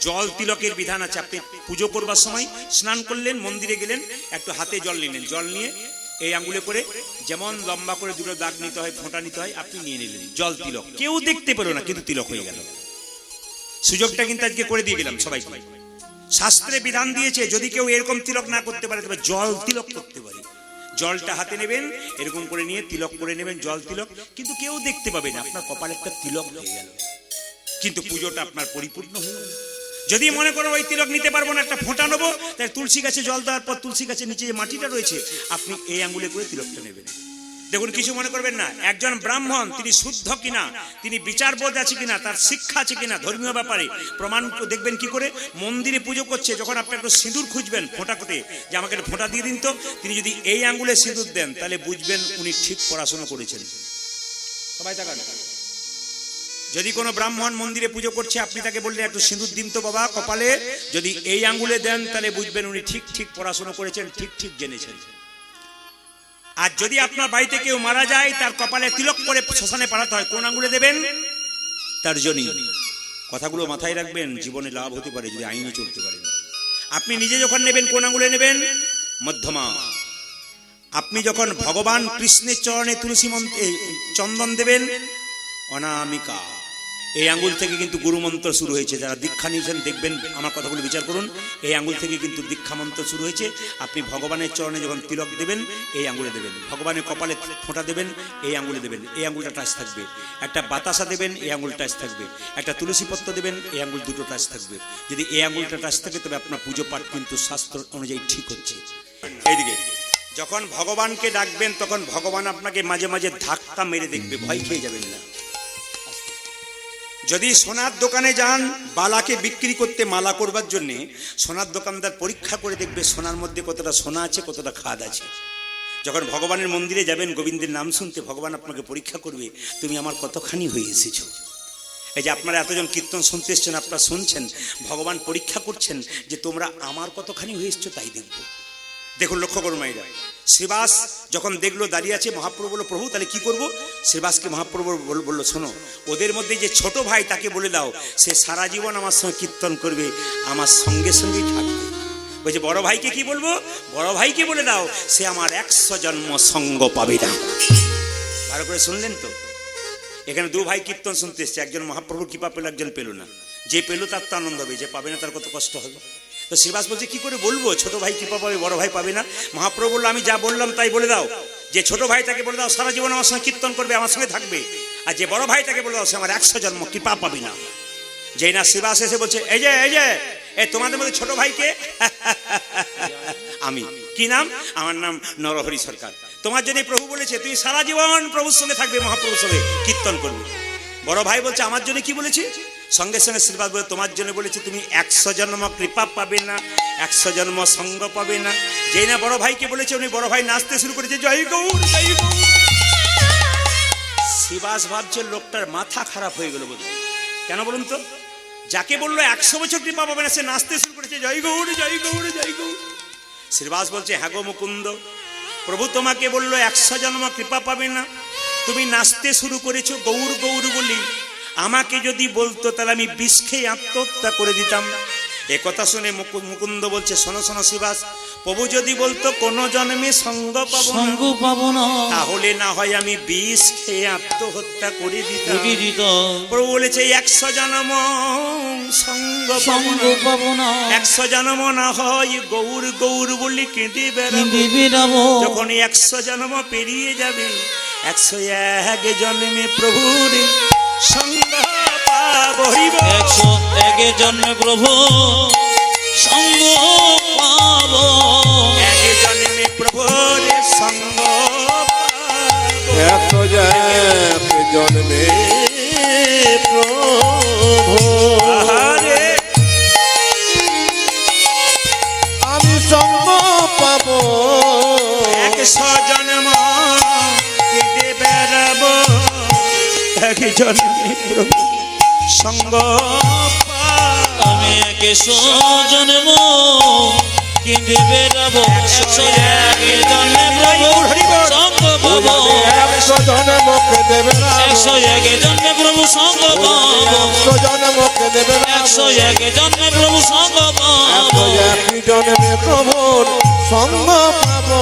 জল তিলকের বিধান আছে। আপনি পুজো করবার সময় স্নান করলেন, মন্দিরে গেলেন, একটু হাতে জল নিলেন, জল নিয়ে এই আঙ্গুলে করে যেমন লম্বা করে দুটো দাগ নিতে হয়, ফোঁটা নিতে হয়, আপনি নিয়ে নিলেন জল তিলক। কেউ দেখতে পেল না, কিন্তু তিলক হয়ে গেল। সুযোগটা কিন্তু আজকে করে দিয়ে গেলাম সবাইকে। শাস্ত্রে বিধান দিয়েছে, যদি কেউ এরকম তিলক না করতে পারে তবে জল তিলক করতে পারে। জলটা হাতে নেবেন, এরকম করে নিয়ে তিলক করে নেবেন, জল তিলক, কিন্তু কেউ দেখতে পাবে না, আপনার কপালে একটা তিলক হয়ে গেল, কিন্তু পুজোটা আপনার পরিপূর্ণ হয়ে গেল। যদি মনে করো ওই তিলক নিতে পারবো না, একটা ফোঁটা নেবো, তাই তুলসী গাছে জল দেওয়ার পর তুলসী গাছের নিচে যে মাটিটা রয়েছে, আপনি এই আঙ্গুলে করে তিলকটা নেবেন। দেখুন, কিছু মনে করবেন না। একজন ব্রাহ্মণ তিনি শুদ্ধ কিনা, তিনি বিচারবোধ আছে কিনা, তার শিক্ষা আছে কিনা ধর্মীয় ব্যাপারে প্রমাণ দেখবেন কি করে? মন্দিরে পুজো করছে, যখন আপনি একটু সিঁদুর খুঁজবেন ফোঁটা করতে, যে আমাকে একটু ফোঁটা দিয়ে দিন তো, তিনি যদি এই আঙ্গুলে সিঁদুর দেন তাহলে বুঝবেন উনি ঠিক পড়াশোনা করেছেন। সবাই তাকান। যদি কোনো ব্রাহ্মণ মন্দিরে পুজো করছে, আপনি তাকে বললেন একটু সিঁদুর দিন তো বাবা কপালে, যদি এই আঙ্গুলে দেন তাহলে বুঝবেন উনি ঠিক ঠিক পড়াশোনা করেছেন, ঠিক ঠিক জেনেছেন। আর যদি আপনার বাড়িতে কেউ মারা যায়, তার কপালে তিলক করে শ্মশানে পাঠাতে হয়, কোন আঙ্গুলে দেবেন? তার জন্য কথাগুলো মাথায় রাখবেন, জীবনে লাভ হতে পারে যদি আইনে চলতে পারেন। আপনি নিজে যখন নেবেন কোন আঙ্গুলে নেবেন? মধ্যমা। আপনি যখন ভগবান কৃষ্ণের চরণে তুলসী চন্দন দেবেন, অনামিকা। এই আঙ্গুল থেকে কিন্তু গুরু মন্ত্র শুরু হয়েছে। যারা দীক্ষা নিয়েছেন দেখবেন, আমার কথাগুলো বিচার করুন, এই আঙ্গুল থেকে কিন্তু দীক্ষা মন্ত্র শুরু হয়েছে। আপনি ভগবানের চরণে যখন তিলক দেবেন, এই আঙ্গুলে দেবেন। ভগবানের কপালে ফোঁটা দেবেন, এই আঙ্গুলে দেবেন, এই আঙ্গুলটা টাচ থাকবে। একটা বাতাসা দেবেন, এই আঙ্গুল টাচ থাকবে। একটা তুলসী পত্র দেবেন, এই আঙ্গুল দুটো টাচ থাকবে। যদি এই আঙ্গুলটা টাচ থাকে তবে আপনার পুজো পাঠ কিন্তু শাস্ত্র অনুযায়ী ঠিক হচ্ছে। এইদিকে যখন ভগবানকে ডাকবেন, তখন ভগবান আপনাকে মাঝে মাঝে ধাক্কা মেরে দেখবে, ভয় খেয়ে যাবেন না। যদি সোনার দোকানে যান বালাকে বিক্রি করতে, মালা করবার জন্য, সোনার দোকানদার পরীক্ষা করে দেখবে সোনার মধ্যে কতটা সোনা আছে, কতটা খাদ আছে। যখন ভগবানের মন্দিরে যাবেন গোবিন্দের নাম শুনতে, ভগবান আপনাকে পরীক্ষা করবে, তুমি আমার কতখানি হয়ে এসেছো। এই যে আপনারা এতজন কীর্তন শুনতে এসছেন, আপনারা শুনছেন, ভগবান পরীক্ষা করছেন যে তোমরা আমার কতখানি হয়ে এসছো, তাই দেখবো। দেখুন, লক্ষ্য করুন মাইরা, শ্রীবাস যখন দেখলো দাঁড়িয়ে আছে, মহাপ্রভু বলল প্রভু তাহলে কি করব? শ্রীবাসকে মহাপ্রভু বলল শোনো, ওদের মধ্যে যে ছোট ভাই তাকে বলে দাও, সে সারা জীবন আমার সঙ্গে কীর্তন করবে, আমার সঙ্গে সঙ্গেই থাকবে। বলছে বড় ভাইকে কি বলবো? বড় ভাইকে বলে দাও সে আমার 100 জন্ম সঙ্গ পাবে না। ভালো করে শুনলেন তো? এখানে দু ভাই কীর্তন শুনতে এসছে, একজন মহাপ্রভুর কৃপা পেল, একজন পেল না। যে পেল তার তো আনন্দ হবে, যে পাবে না তার কত কষ্ট হবে। তো শ্রীবাস বলছে কি করে বলবো ছোট ভাই কৃপা পাবে বড় ভাই পাবে না? মহাপ্রভু বললো আমি যা বললাম তাই বলে দাও, যে ছোট ভাই তাকে বলে দাও সারা জীবন আমার সঙ্গে কীর্তন করবে, আমার সঙ্গে থাকবে, আর যে বড় ভাই তাকে বলে দাও সে আমার 100 জন্ম কৃপা পাবে না। যেই না শ্রীবাস এসে বলছে এই যে তোমাদের মধ্যে ছোট ভাইকে আমি, কি নাম? আমার নাম নরহরি সরকার। তোমার জন্য প্রভু বলেছে তুই সারা জীবন প্রভুর সঙ্গে থাকবে, মহাপ্রভুর সঙ্গে কীর্তন করবে। বড় ভাই বলছে আমার জন্য কি বলেছি? সঙ্গে সঙ্গে শ্রীবাস বলে তোমার জন্য বলেছে তুমি 100 জন্ম কৃপা পাবে না, 100 জন্ম সঙ্গ পাবে না। যেই না বড় ভাইকে বলেছে উনি বড় ভাই নাচতে শুরু করেছে, জয় গৌর জয় গৌর। শ্রীবাস ভাবছে লোকটার মাথা খারাপ হয়ে গেল বলতে। কেন বলুন তো? যাকে বললো 100 বছর কৃপা পাবে না সে নাচতে শুরু করেছে জয় গৌর জয় গৌর জয় গৌর। শ্রীবাস বলছে হ্যাঁ গো মুকুন্দ, প্রভু তোমাকে বললো 100 জন্ম কৃপা পাবে না, তুমি নাচতে শুরু করেছো গৌর গৌর বলি। আমাকে যদি বলতো তাহলে আমি বিষ খেয়ে আত্মহত্যা করে দিতাম। এ কথা শুনে মুকুন্দ বলছে শোনো শোনো শ্রীবাস, প্রভু যদি বলতো কোন জন্মে সঙ্গ পাবো না তাহলে না হয় আমি বিষ খেয়ে আত্মহত্যা করে দিতাম। প্রভু বলেছে 100 জন্ম সঙ্গ পাবো না, 100 জন্ম না হয় গৌর গৌর বলি কেঁদে বেড়াবো। যখন 100 জন্ম পেরিয়ে যাবে 101 জন্মে প্রভুর সঙ্গ পাবো। 101 জন্মে প্রভু সঙ্গ পাবো, 1 জন্মে প্রভুর সঙ্গ পাবো। 101 জন্মে প্রভু আমি সঙ্গ পাবো, 100 জন্ম কেটে বেড়াবো, 1 জন্মে প্রভু সঙ্গ আমি 100 জন্ম কেঁদে বেড়াবো, 101 জন্মে প্রভু সঙ্গ পাবো, 100 জন্ম কেঁদে বেড়াবো, 101 জন্মে প্রভু সঙ্গ পাবো, 100 জন্ম কেঁদে বেড়াবো, 101 জন্মে প্রভু সঙ্গ পাবো, 101 জন্মে প্রভুর সঙ্গ পাবো।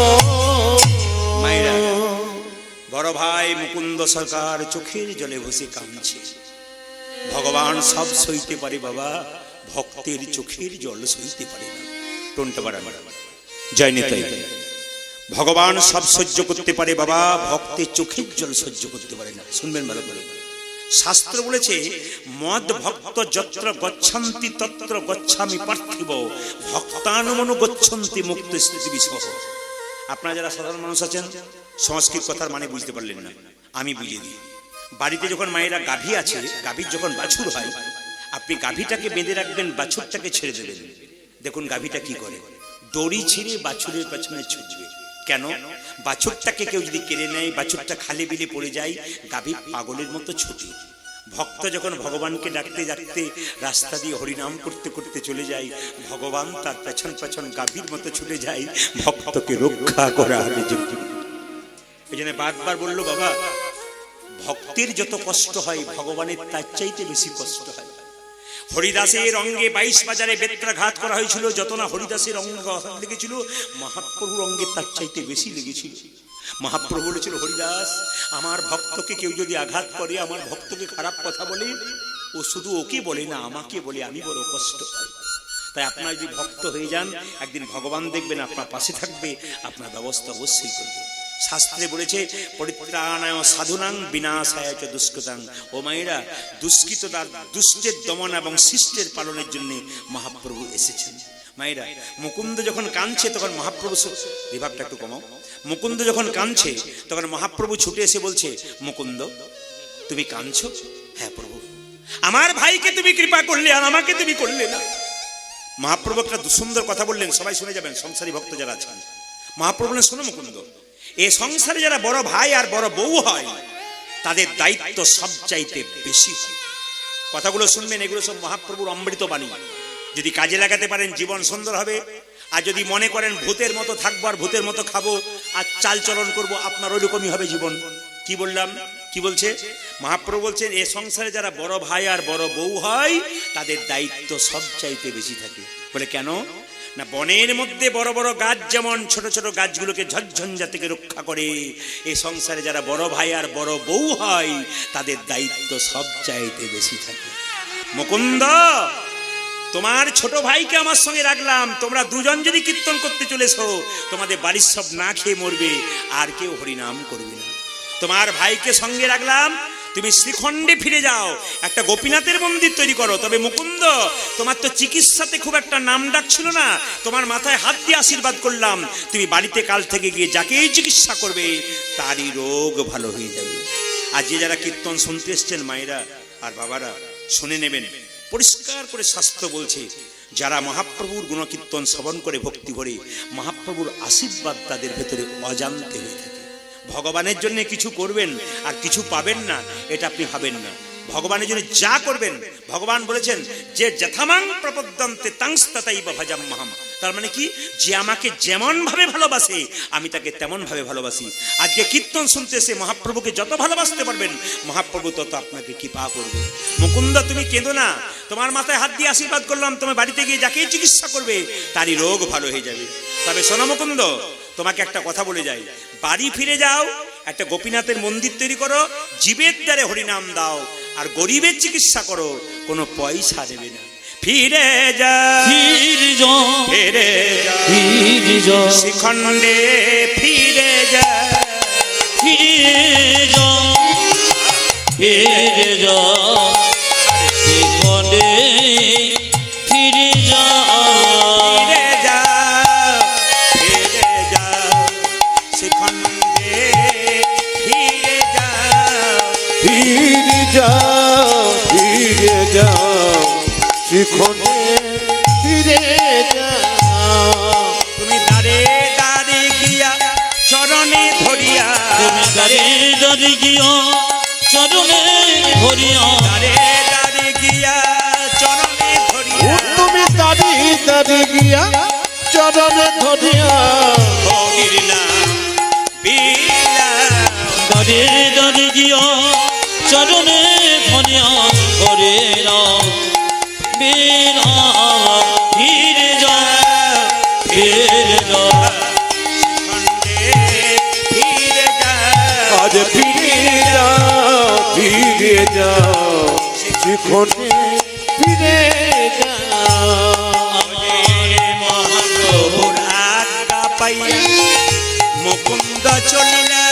মায়েরা, বড় ভাই মুকুন্দ সরকার চোখের জলে বসে কাঁদছে। ভগবান সব সইতে পারে বাবা, ভক্তের চোখের জল সইতে পারে না। টোনটা বাড়ানো জয় নিতাই। ভগবান সব সহ্য করতে পারে বাবা, ভক্তের চোখের জল সহ্য করতে পারে না। শুনবেন ভালো করে, শাস্ত্র বলেছে মদ ভক্ত যত্র গচ্ছন্তি তত্র গচ্ছামি পার্থিব ভক্তানুমনু গচ্ছন্তি মুক্ত স্থিতি বিসহ। আপনারা যারা সাধারণ মানুষ আছেন সংস্কৃত কথার মানে বুঝতে পারলেন না, আমি বুঝিয়ে দিই। বাড়িতে যখন মায়েরা গাভী আছে, গাভীর যখন বাছুর হয়, আপনি গাভীটাকে বেঁধে রাখবেন, বাছুরটাকে ছেড়ে দেবেন। দেখুন গাভীটা কি করে, দড়ি ছিঁড়ে বাছুরের পেছনে ছুটবে। কেন? বাছুরটাকে কেউ যদি কেড়ে নেয়, বাছুরটা খালি বিলে পড়ে যায়, গাভী পাগলের মতো ছুটে। ভক্ত যখন ভগবানকে ডাকতে ডাকতে রাস্তা দিয়ে হরিনাম করতে করতে চলে যায়, ভগবান তার পেছন পেছন গাভীর মতো ছুটে যায় ভক্তকে রক্ষা করার জন্য। এই জন্য বারবার বললো বাবা, ভক্তের যত কষ্ট হয় ভগবানের তার চাইতে বেশি কষ্ট হয়। হরিদাসের অঙ্গে 22 বাজারে বেত্রাঘাত করা হয়েছিল, যত না হরিদাসের অঙ্গে লেগেছিল মহাপ্রভুর অঙ্গে তার চাইতে বেশি লেগেছিল। মহাপ্রভু বলেছিল হরিদাস আমার ভক্তকে কেউ যদি আঘাত করে, আমার ভক্তকে খারাপ কথা বলে, ও শুধু ওকে বলে না আমাকে বলে, আমি বড় কষ্ট পাই। তাই আপনার যদি ভক্ত হয়ে যান, একদিন ভগবান দেখবেন আপনার পাশে থাকবে, আপনার ব্যবস্থা অবশ্যই করবে। শাস্ত্রে বলেছে পরিত্রাণায় সাধুনাং বিনাশায় চ দুষ্কৃতাং। ও মায়েরা, দুষ্কৃততার দুষ্টের দমন এবং শিষ্টের পালনের জন্য মহাপ্রভু এসেছেন। মায়েরা, মুকুন্দ যখন কাঁদছে তখন মহাপ্রভু, বিভাগটা একটু কমাও, মুকুন্দ যখন কাঁদছে তখন মহাপ্রভু ছুটে এসে বলছে মুকুন্দ তুমি কাঁদছো? হ্যাঁ প্রভু, আমার ভাইকে তুমি কৃপা করলে আর আমাকে তুমি করলে না। মহাপ্রভু একটা সুন্দর কথা বললেন, সবাই শুনে যাবেন সংসারী ভক্ত যারা আছেন। মহাপ্রভু বললেন শোনো মুকুন্দ, এই সংসারে যারা বড় ভাই আর বড় বউ হয় তাদের দায়িত্ব সবচাইতে বেশি হয়। কথাগুলো শুনবেন, এগুলো সব মহাপ্রভুর অমৃত বাণী। যদি কাজে লাগাতে পারেন জীবন সুন্দর হবে। আর যদি মনে করেন ভূতের মতো থাকবো আর ভূতের মতো খাবো আর চালচলন করবো, আপনার ওইরকমই হবে জীবন। কি বললাম, কি বলছে মহাপ্রভু? বলছেন এ সংসারে যারা বড় ভাই আর বড় বউ হয় তাদের দায়িত্ব সবচাইতে বেশি থাকে। বলে কেন? না বনের মধ্যে বড় বড় গাছ যেমন ছোট ছোট গাছগুলোকে ঝঞ্ঝঞ্ঝা থেকে রক্ষা করে, এই সংসারে যারা বড় ভাই আর বড় বউ হয় তাদের দায়িত্ব সব চাইতে বেশি থাকে। মুকুন্দ, তোমার ছোট ভাইকে আমার সঙ্গে রাখলাম, তোমরা দুজন যদি কীর্তন করতে চলেছো তোমাদের বাড়ির সব না খেয়ে মরবে, আর কেউ হরিনাম করবে না। তোমার ভাইকে সঙ্গে রাখলাম, তুমি শ্রীখণ্ডে ফিরে যাও, একটা গোপীনাথের মন্দির তৈরি করো। তবে মুকুন্দ, তোমার তো চিকিৎসাতে খুব একটা নাম ডাক ছিল না, তোমার মাথায় হাত দিয়ে আশীর্বাদ করলাম, তুমি বাড়িতে কাল থেকে গিয়ে যাকেই চিকিৎসা করবে তারই রোগ ভালো হয়ে যাবে। আর যে যারা কীর্তন শুনতে এসছেন মায়েরা আর বাবারা শুনে নেবেন, পরিষ্কার করে শাস্ত্র বলছে, যারা মহাপ্রভুর গুণকীর্তন শ্রবণ করে ভক্তি ভরে, মহাপ্রভুর আশীর্বাদ তাদের ভেতরে অজান্তে হয়ে থাকে। ভগবানের জন্য কিছু করবেন আর কিছু পাবেন না, এটা আপনি ভাবেন না। ভগবানের জন্য যা করবেন, ভগবান বলেছেন যে যথামাং প্রপদ্যন্তে তাংস্তাতাইব ভজাম্যহম। তার মানে কি, যে আমাকে যেমন ভাবে ভালোবাসে আমি তাকে তেমন ভাবে ভালোবাসি। আজকে কীর্তন শুনতে এসে মহাপ্রভুকে যত ভালোবাসতে পারবেন মহাপ্রভু তত আপনাকে কৃপা করবে। মুকুন্দ, তুমি কেঁদো না, তোমার মাথায় হাত দিয়ে আশীর্বাদ করলাম, তোমার বাড়িতে গিয়ে যাকেই চিকিৎসা করবে তারই রোগ ভালো হয়ে যাবে। তবে শোনো মুকুন্দ, তোমাকে একটা কথা বলে যাই, বাড়ি ফিরে যাও, একটা গোপীনাথের মন্দির তৈরি করো, জীবের দ্বারে হরিনাম দাও, আর গরিবের চিকিৎসা করো, কোনো পয়সা দেবে না। ফিরে যা, ফিরে যা, ফিরে যা, ফিরে যা, শ্রীখণ্ডে ফিরে যা, ফিরে যা, ফিরে যা, শ্রীখণ্ডে ফিরে যা, ফিরে যা, ফিরে যা, শ্রীখণ্ডে ফিরে যা। ফিরে যাও, ফিরে যাও, শ্রীখণ্ডে ফিরে যাও। তুমি দাঁড়ে দাঁড়ে গিয়া চরণে ধরিয়া, তুমি দারে দারে গিয়া চরণে ধরিয়া, দাঁড়ে দাঁড়ে গিয়া চরণে ধরিয়া, তুমি দাঁড়িয়ে দাঁড়িয়ে গিয়া চরণে ধরিয়া, হরির নাম বিলাম। দারে দারে গিয়া চরণে ধরিয়া, করে রাও বেরা, ফিরে যা, ফিরে যা, শ্রীখণ্ডে ফিরে যা। আজ ফিরে যাও, ফিরে যাও, শ্রীখণ্ডে ফিরে যাও। মহাপ্রভুর আজ্ঞা পাইয়া মুকুন্দ চলিলা,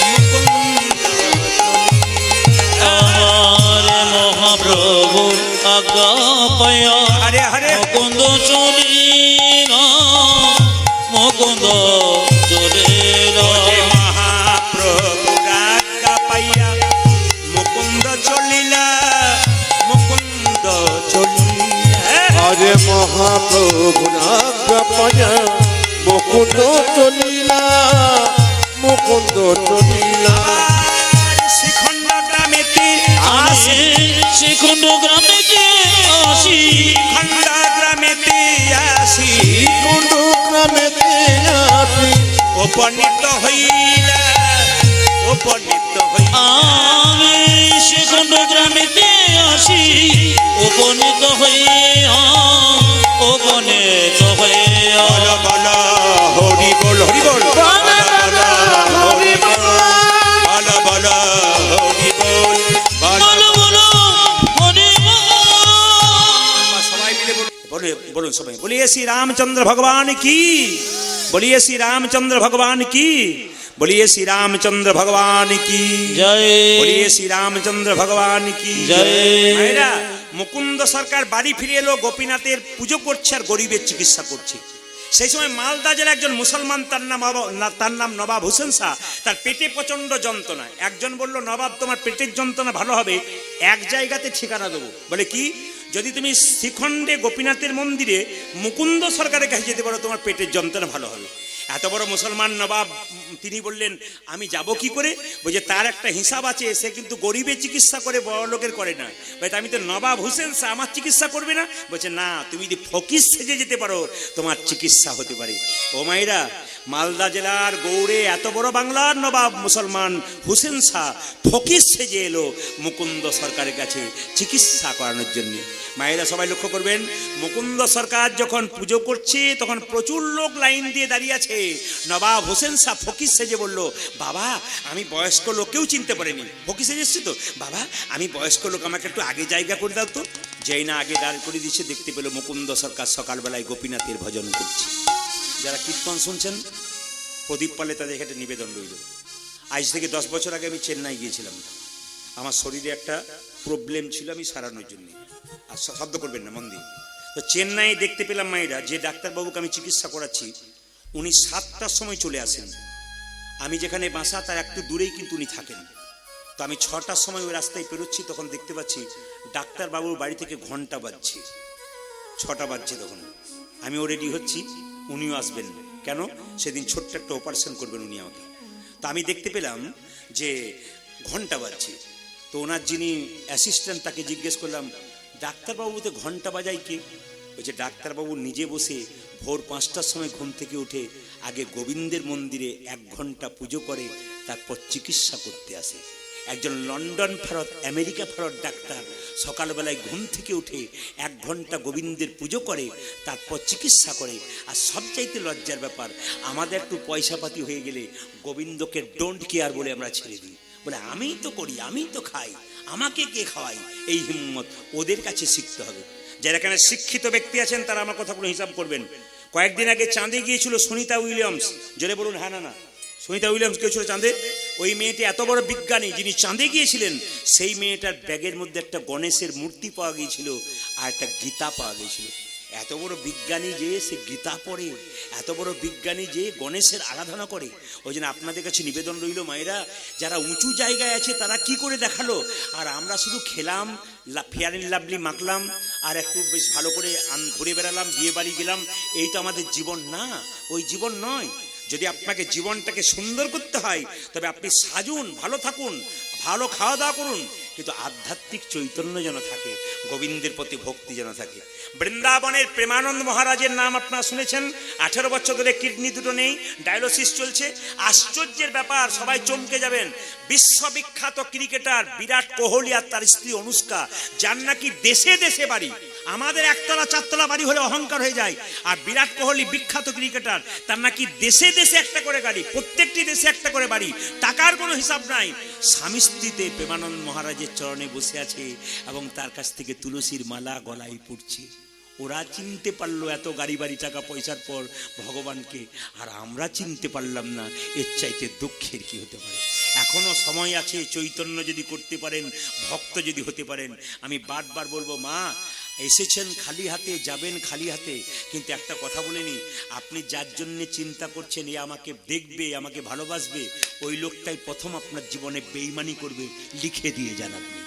মুকুন্দ চলিলা। আমার মহাপ্রভু আজ্ঞা পায়া হরে হরে মুকুন্দ চলিলা, মুকুন্দ চলিলা, ওরে মহাপ্রভুর আজ্ঞা পাইয়া মুকুন্দ চলিলা, মুকুন্দ চলিলা। আজ মহাপ্রভু আজ্ঞা পায়া মুকুন্দ চলিলা, মুকুন্দ চলিলা। আর শ্রীখণ্ড গ্রামেতে আসি, আমি শ্রীখণ্ড গ্রামেতে আসি, শ্রীখণ্ড গ্রামেতে আসি, শ্রীখণ্ড গ্রামেতে আসি, উপনীত হইলা, উপনীত হইলা। আমি শ্রীখণ্ড গ্রামেতে আসি, উপনীত হইয়া, উপনীত হইয়া, বল বল হরি বল, হরি বল, বল বল হরি বল, বল বল হরি বল, বল। বলো বলো হরি বল। সবাই মিলে বলুন সবাই, বলিয়ে শ্রী রামচন্দ্র ভগবান কি, বলিয়ে শ্রী রামচন্দ্র ভগবান কি, বলিয়ে শ্রী রামচন্দ্র ভগবান কি জয়, বলিয়ে শ্রী রামচন্দ্র ভগবান কি জয়। ভাইরা, মুকুন্দ সরকার বাড়ি ফিরে এলো, গোপীনাথের পুজো করছে আর গরিবের চিকিৎসা করছে। সেই সময় মালদা জেলার একজন মুসলমান, তার নাম নবাব হোসেন শাহ, তার পেটে প্রচন্ড যন্ত্রণা। একজন বলল, নবাব তোমার পেটের যন্ত্রণা ভালো হবে, এক জায়গাতে ঠিকানা দেবো। বলে কি, যদি তুমি শ্রীখণ্ডে গোপীনাথের মন্দিরে মুকুন্দ সরকারের কাছে যেতে পারো তোমার পেটের যন্ত্রণা ভালো হবে। এত বড় মুসলমান নবাব, তিনি বললেন আমি যাব কি করে? বলছে তার একটা হিসাব আছে, সে কিন্তু গরিবের চিকিৎসা করে, বড় লোকের করে না। বলছে আমি তো নবাব হুসেন শাহ, আমার চিকিৎসা করবে না? বলছে না, তুমি যদি ফকির সেজে যেতে পারো তোমার চিকিৎসা হতে পারে। ও মায়েরা, মালদা জেলার গৌড়ে এত বড় বাংলার নবাব মুসলমান হুসেন শাহ ফকির সেজে এলো মুকুন্দ সরকারের কাছে চিকিৎসা করানোর জন্য। মায়েরা সবাই লক্ষ্য করবেন, মুকুন্দ সরকার যখন পুজো করছে তখন প্রচুর লোক লাইন দিয়ে দাঁড়িয়ে আছে। নবাব হোসেন শাহ ফকির সেজে বলল, বাবা আমি বয়স্ক লোককেও চিনতে পারিনি, ফকির সেজে এসছি তো, বাবা আমি বয়স্ক লোক, আমাকে একটু আগে জায়গা করে দাও তো। যেই না আগে দাঁড় করে দিচ্ছে, দেখতে পেল মুকুন্দ সরকার সকালবেলায় গোপীনাথের ভজন করছে। যারা কীর্তন শুনছেন, প্রদীপ পালে তাদের একটা নিবেদন রইল। আজ থেকে 10 বছর আগে আমি চেন্নাই গিয়েছিলাম। আমার শরীরে একটা প্রবলেম ছিল, আমি সারানোর জন্য, আর শব্দ করবেন না মন দিয়ে। তো চেন্নাই দেখতে পেলাম মায়েরা, যে ডাক্তারবাবুকে আমি চিকিৎসা করাচ্ছি উনি 7টার সময় চলে আসেন। আমি যেখানে বাসা তার একটু দূরেই কিন্তু উনি থাকেন। তো আমি 6টার সময় ওই রাস্তায় পেরোচ্ছি, তখন দেখতে পাচ্ছি ডাক্তারবাবুর বাড়ি থেকে ঘন্টা বাজছে, 6টা বাজছে। তখন আমিও রেডি হচ্ছি, উনিও আসবেন। কেন? সেদিন ছোট্ট একটা অপারেশন করবেন উনি আমাকে। তো আমি দেখতে পেলাম যে ঘন্টা বাজছে। তো ওনার যিনি অ্যাসিস্ট্যান্ট, তাকে জিজ্ঞেস করলাম, ডাক্তারবাবুতে ঘন্টা বাজায় কে? বলছে ডাক্তারবাবু নিজে বসে ভোর 5টার সময় ঘুম থেকে উঠে আগে গোবিন্দের মন্দিরে 1 ঘন্টা পুজো করে, তারপর চিকিৎসা করতে আসে। একজন লন্ডন ফেরত, আমেরিকা ফেরত ডাক্তার সকালবেলায় ঘুম থেকে উঠে 1 ঘন্টা গোবিন্দের পুজো করে, তারপর চিকিৎসা করে। আর সবচাইতে লজ্জার ব্যাপার, আমাদের একটু পয়সাপাতি হয়ে গেলে গোবিন্দকে ডোন্ট কেয়ার বলে আমরা ছেড়ে দিই। বলে আমি তো করি, আমি তো খাই, আমাকে কে খাওয়াই? এই হিম্মত ওদের কাছে শিখতে হবে। যারা এখানে শিক্ষিত ব্যক্তি আছেন তারা আমার কথাগুলো হিসাব করবেন। কয়েকদিন আগে চাঁদে গিয়েছিল সুনিতা উইলিয়ামস, জোরে বলুন হ্যাঁ না না। সুনিতা উইলিয়ামস গিয়েছিল চাঁদে। ওই মেয়েটি এত বড় বিজ্ঞানী, যিনি চাঁদে গিয়েছিলেন, সেই মেয়েটার ব্যাগের মধ্যে একটা গণেশের মূর্তি পাওয়া গিয়েছিল আর একটা গীতা পাওয়া গিয়েছিল। এত বড় বিজ্ঞানী যে সে গীতা পড়ে, এত বড় বিজ্ঞানী যে গণেশের আরাধনা করে। ওই জন্য আপনাদের কাছে নিবেদন রইল মায়েরা, যারা উঁচু জায়গায় আছে তারা কি করে দেখালো, আর আমরা শুধু খেলাম, ফেয়ার অ্যান্ড লাভলি মাখলাম, আর একটু বেশ ভালো করে ঘুরে বেড়ালাম, বিয়ে বাড়ি গেলাম, এই তো আমাদের জীবন না, ওই জীবন নয়। যদি আপনাকে জীবনটাকে সুন্দর করতে হয় তবে আপনি সাজুন, ভালো থাকুন, ভালো খাওয়া দাওয়া করুন, কিন্তু আধ্যাত্মিক চৈতন্য যেন থাকে, গোবিন্দের প্রতি ভক্তি যেন থাকে। বৃন্দাবনের প্রেমানন্দ মহারাজের নাম আপনারা শুনেছেন। 18 বছর ধরে কিডনি দুটো নেই, ডায়ালিসিস চলছে। আশ্চর্যের ব্যাপার, সবাই চমকে যাবেন, বিশ্ববিখ্যাত ক্রিকেটার বিরাট কোহলি আর তার স্ত্রী অনুষ্কা, যার নাকি দেশে দেশে বাড়ি, আমাদের 1তলা 4তলা বাড়ি হলে অহংকার হয়ে যায়, আর বিরাট কোহলি বিখ্যাত ক্রিকেটার, তার নাকি দেশে দেশে একটা করে গাড়ি, প্রত্যেকটি দেশে একটা করে বাড়ি, টাকার কোনো হিসাব নাই। স্বামী স্ত্রীতে প্রেমানন্দ মহারাজের চরণে বসে আছে এবং তার কাছ থেকে তুলসীর মালা গলায় পড়ছে। ওরা চিনতে পারলো এত গাড়ি বাড়ি টাকা পয়সার পর ভগবানকে, আর আমরা চিনতে পারলাম না। এর চাইতে দুঃখের কি হতে পারে? এখনো সময় আছে, চৈতন্য যদি করতে পারেন, ভক্ত যদি হতে পারেন। আমি বারবার বলবো, মা এসেছেন খালি হাতে, যাবেন খালি হাতে, কিন্তু একটা কথা বলে নি, আপনি যার জন্য চিন্তা করছেন এ আমাকে দেখবে, আমাকে ভালোবাসবে, ওই লোকটাই প্রথম আপনার জীবনে বেঈমানি করবে। লিখে দিয়ে যান, আপনি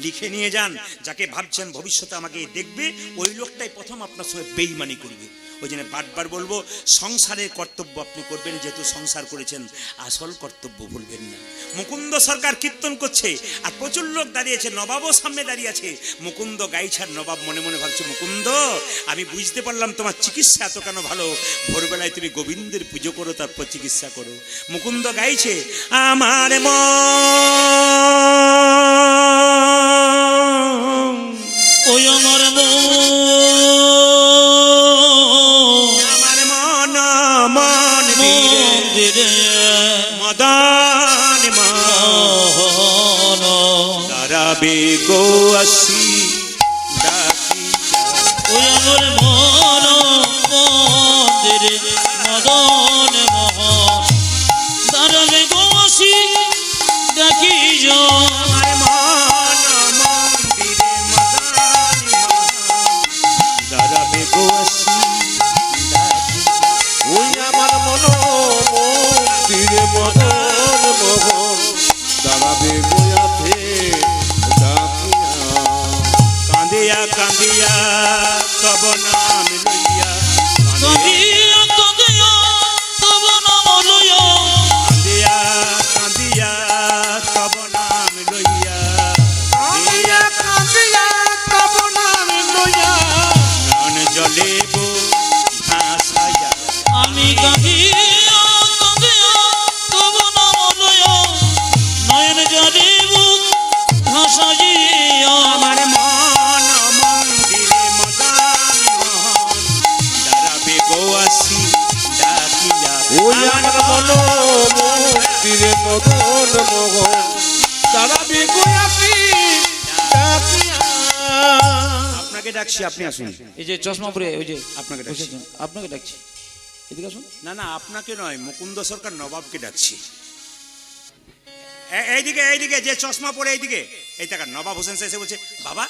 লিখে নিয়ে যান, যাকে ভাবছেন ভবিষ্যতে আমাকে দেখবে, ওই লোকটাই প্রথম আপনার সঙ্গে বেঈমানি করবে। ওই জন্য বারবার বলবো, সংসারের কর্তব্য আপনি করবেন, যেহেতু সংসার করেছেন, আসল কর্তব্য ভুলবেন না। মুকুন্দ সরকার কীর্তন করছে আর প্রচুর লোক দাঁড়িয়েছে, নবাবও সামনে দাঁড়িয়ে আছে। মুকুন্দ গাইছার নবাব মনে মনে ভাবছে, মুকুন্দ আমি বুঝতে পারলাম তোমার চিকিৎসা এত কেন ভালো, ভোরবেলায় তুমি গোবিন্দের পুজো করো, তারপর চিকিৎসা করো। মুকুন্দ গাইছে, আমার ওই আমার মন্দিরে মদন মোহন দাঁড়াবে গো আসি ডাকি। ওই আমার মন্দিরে মদন মোহন দাঁড়াবে গো আসি ডাকি যা। কাঁদিয়া কাঁদিয়া তব নাম লইয়া, কাঁদিয়া কাঁদিয়া তব কাঁদিয়া কাঁদিয়া তবু নাম লয়া নয়ন জলে মুখ ভাসাইয়া আমার মন মন্দিরে মদান মোহন দাঁড়াবে গো আসি ডাকিয়া ওই আমার মন মন্দিরে মদন মোহন তারা বিগুয়াছি ডাকিয়া। আপনাকে ডাকছি, আপনি আসুন। এই যে চশমা পরে ওই যে আপনাকে ডাকছি। বসেছেন, আপনাকে ডাকছি, এদিকে আসুন। না না, আপনাকে নয়, মুকুন্দ সরকার নবাবকে ডাকছি। এইদিকে এইদিকে, যে চশমা পরে এইদিকে, এই টাকা নবাব হোসেন সাহেব এসে বলছে, বাবা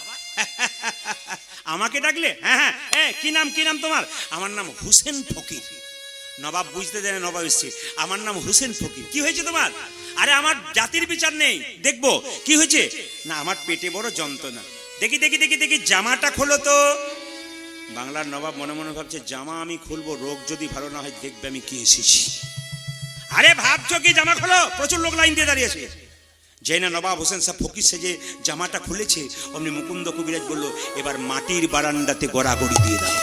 আমাকে ডাকলে? হ্যাঁ হ্যাঁ, কি নাম কি নাম তোমার? আমার নাম হুসেন ফকির। নবাব বুঝতে দেয় না, নবাব এসছে, আমার নাম হুসেন ফকির। কি হয়েছে তোমার? আরে আমার জাতির বিচার নেই, দেখবো কি হয়েছে। না, আমার পেটে বড় যন্ত্রণা। দেখি দেখি দেখি দেখি, জামাটা খোলো তো। বাংলার নবাব মনে মনে ভাবছে, জামা আমি খুলবো, রোগ যদি ভালো না হয় দেখবে আমি কি এসেছি। আরে ভাবছো কি, জামা খোলো, প্রচুর লোক লাইন দিয়ে দাঁড়িয়েছে। যেই না নবাব হোসেন সাহেব ফকির সেজে জামাটা খুলেছে, অমনি মুকুন্দ কবিরাজ বলল, এবার মাটির বারান্দাতে গড়াগড়ি দিয়ে দাও।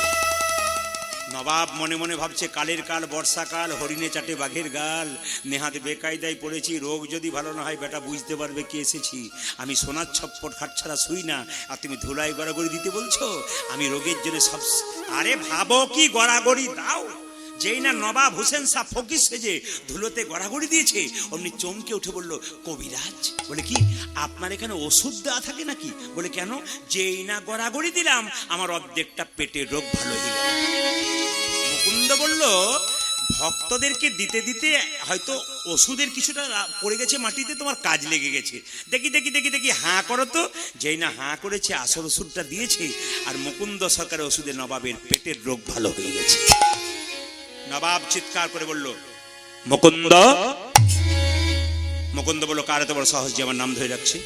নবাব মনে মনে ভাবছে, কালের কাল বর্ষাকাল, হরিণে চাটে বাঘের গাল, নেহাত বেকায়দায় পড়েছি, রোগ যদি ভালো না হয় বেটা বুঝতে পারবে কি এসেছি। আমি সোনার ছপ্পট খাট ছাড়া শুই না, আর তুমি ধুলাই গড়াগড়ি দিতে বলছো? আমি রোগের জন্য সব। আরে ভাবো কি, গড়াগড়ি দাও। যেই না নবাব হোসেন সাহেব ফকির সেজে ধুলোতে গড়াগড়ি দিয়েছে, অমনি চমকে উঠে বলল, কবিরাজ। বলে কি, আপনার এখানে ওষুধ দেওয়া থাকে নাকি? বলে কেন? যেই না গড়াগড়ি দিলাম, আমার অর্ধেকটা পেটের রোগ ভালো হয়ে গেল। মুকুন্দ বলল, ভক্তদেরকে দিতে দিতে হয়তো ওষুধের কিছুটা পড়ে গেছে মাটিতে, তোমার কাজ লেগে গেছে। দেখি দেখি দেখি দেখি, হাঁ করো তো। যেই না হাঁ করেছে, আসল ওষুধটা দিয়েছে, আর মুকুন্দ সরকারের ওষুধে নবাবের পেটের রোগ ভালো হয়ে গেছে। নবাব চিৎকার করে বলল, মুকুন্দ। মুকুন্দ বলল, কার এত বড় সাহস যে আমার নাম ধরে রাখছে?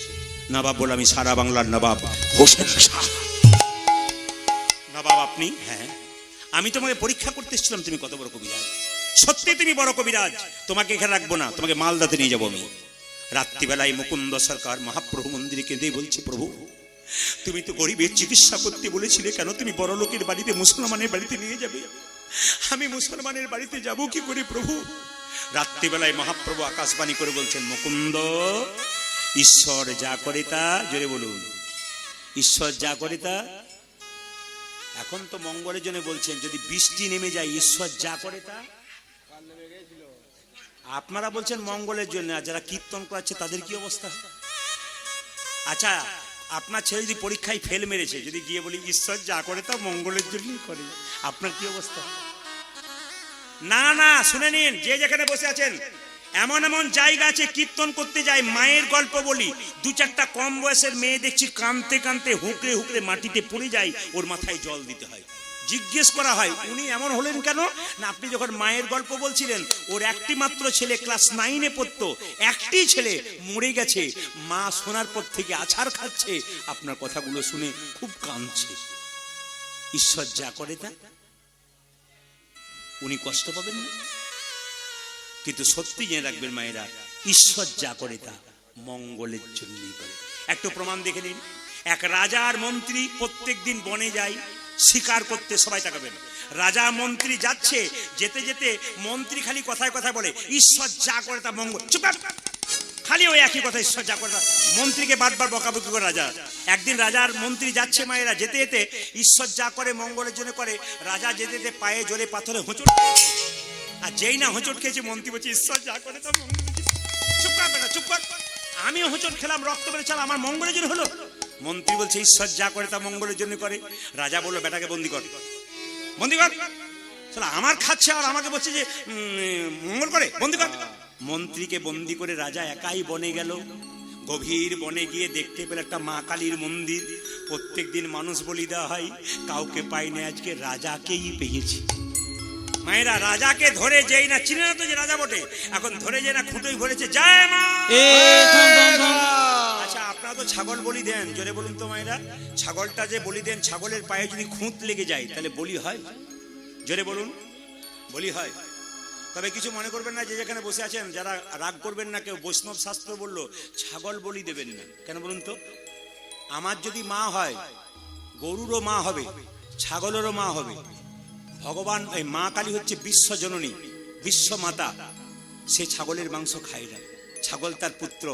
নবাব বলল, আমি সারা বাংলার নবাব হোসেন শাহ। নবাব আপনি? হ্যাঁ, আমি তোমাকে পরীক্ষা করতে এসেছিলাম, তুমি কত বড় কবিরাজ। সত্যি তুমি বড় কবিরাজ, তোমাকে এখানে রাখবো না, তোমাকে মালদাতে নিয়ে যাবো আমি। রাত্রিবেলায় মুকুন্দ সরকার মহাপ্রভু মন্দিরে কেঁদে বলছে, প্রভু তুমি তো গরিবের চিকিৎসা করতে বলেছিলে, কেন তুমি বড় লোকের বাড়িতে, মুসলমানের বাড়িতে নিয়ে যাবে? আমি মুসলমানের বাড়িতে যাব কি করে প্রভু? রাত্রিবেলায় মহাপ্রভু আকাশবাণী করে বলছেন, মুকুন্দ, ঈশ্বর যা করে তা, জোরে বলুন, ঈশ্বর যা করে তা। এখন তো মঙ্গলের জন্য বলছেন, যদি বৃষ্টি নেমে যায়, ঈশ্বর যা করে তা। আপনারা বলছেন মঙ্গলের জন্য, আর যারা কীর্তন করাচ্ছে তাদের কি অবস্থা? আচ্ছা, আপনার ছেলে যদি পরীক্ষায় ফেল মেরেছে, যদি গিয়ে বলি ঈশ্বর যা করে তা মঙ্গলের জন্যই করে, আপনার কি অবস্থা? না না, শুনে নিন, যে যেখানে বসে আছেন, এমন এমন জায়গা আছে, কীর্তন করতে যায়, মায়ের গল্প বলি, দু চারটা কম বয়সের মেয়ে দেখছি কাঁদতে কাঁদতে হুকড়ে হুকড়ে মাটিতে পড়ে যায়, ওর মাথায় জল দিতে হয়। জিজ্ঞেস করা হয়, উনি এমন হলেন কেন? না, আপনি যখন মায়ের গল্প বলছিলেন, ওর একটি মাত্র ছেলে ক্লাস 9-এ পড়তো, একটি ছেলে মরে গেছে, মা শোনার পর থেকে আছাড় খাচ্ছে, আপনার কথাগুলো শুনে খুব কাঁদছে। ঈশ্বর যা করে তা, উনি কষ্ট পাবেন না? কিন্তু সত্যি জেনে রাখবেন মায়েরা, ঈশ্বর যা করে তা মঙ্গলের জন্যই করে। একটু প্রমাণ দেখে নিন। এক রাজার মন্ত্রী প্রত্যেক দিন বনে যায় শিকার করতে, সবাই তাকাবেন। রাজা মন্ত্রী যাচ্ছে, যেতে যেতে মন্ত্রী খালি কথায় কথায় বলে, ঈশ্বর যা করে তা মঙ্গল। চুপ কর, খালি ওই একই কথা, ঈশ্বর যা করে তা। মন্ত্রীকে বারবার বকাবকি করে রাজা। একদিন রাজার মন্ত্রী যাচ্ছে মায়েরা, যেতে যেতে ঈশ্বর যা করে মঙ্গলের জন্য করে, রাজা যেতে যেতে পায়ে জলে পাথরে হোঁচট, আর যেই না হোঁচট খেয়েছে, মন্ত্রী বলছে, ঈশ্বর যা করে তা মঙ্গল। চুপ কর বেটা, চুপ কর, আমি হোঁচট খেলাম, রক্ত বেড়ে চাল, আমার মঙ্গলের জন্য হলো? মন্ত্রী বলছে, ঈশ্বর যা করে তা মঙ্গলের জন্য করে। রাজা বললো, বেটাকে বন্দি কর, বন্দি কর। আমার খাচ্ছে আর আমাকে বলছে যে মঙ্গল করে, বন্দি কর। মন্ত্রীকে বন্দি করে রাজা একাই বনে গেল। গভীর বনে গিয়ে দেখতে পেল একটা মা কালীর মন্দির। প্রত্যেক দিন মানুষ বলি দেওয়া হয়, কাউকে পাইনি, আজকে রাজাকেই পেয়েছি। মায়েরা, রাজাকে ধরে যেই না, চিনে না তো যে রাজা বটে, এখন ধরে যে না খুঁটোই ভরেছে, জয় মা। আচ্ছা, আপনারা তো ছাগল বলি দেন, জোরে বলুন তো মায়েরা, ছাগলটা যে বলি দেন, ছাগলের পায়ে যদি খুঁত লেগে যায় তাহলে বলি হয়? জোরে বলুন, বলি হয়? তবে কিছু মনে করবেন না, যে যেখানে বসে আছেন, যারা রাগ করবেন না, কেউ বৈষ্ণব শাস্ত্র বললো ছাগল বলি দেবেন না, কেন বলুন তো? আমার যদি মা হয়, গরুরও মা হবে, ছাগলেরও মা হবে। ভগবান, এই মা কালী হচ্ছে বিশ্বজননী, বিশ্বমাতা সে ছাগলের মাংস খায় না। ছাগল তার পুত্র,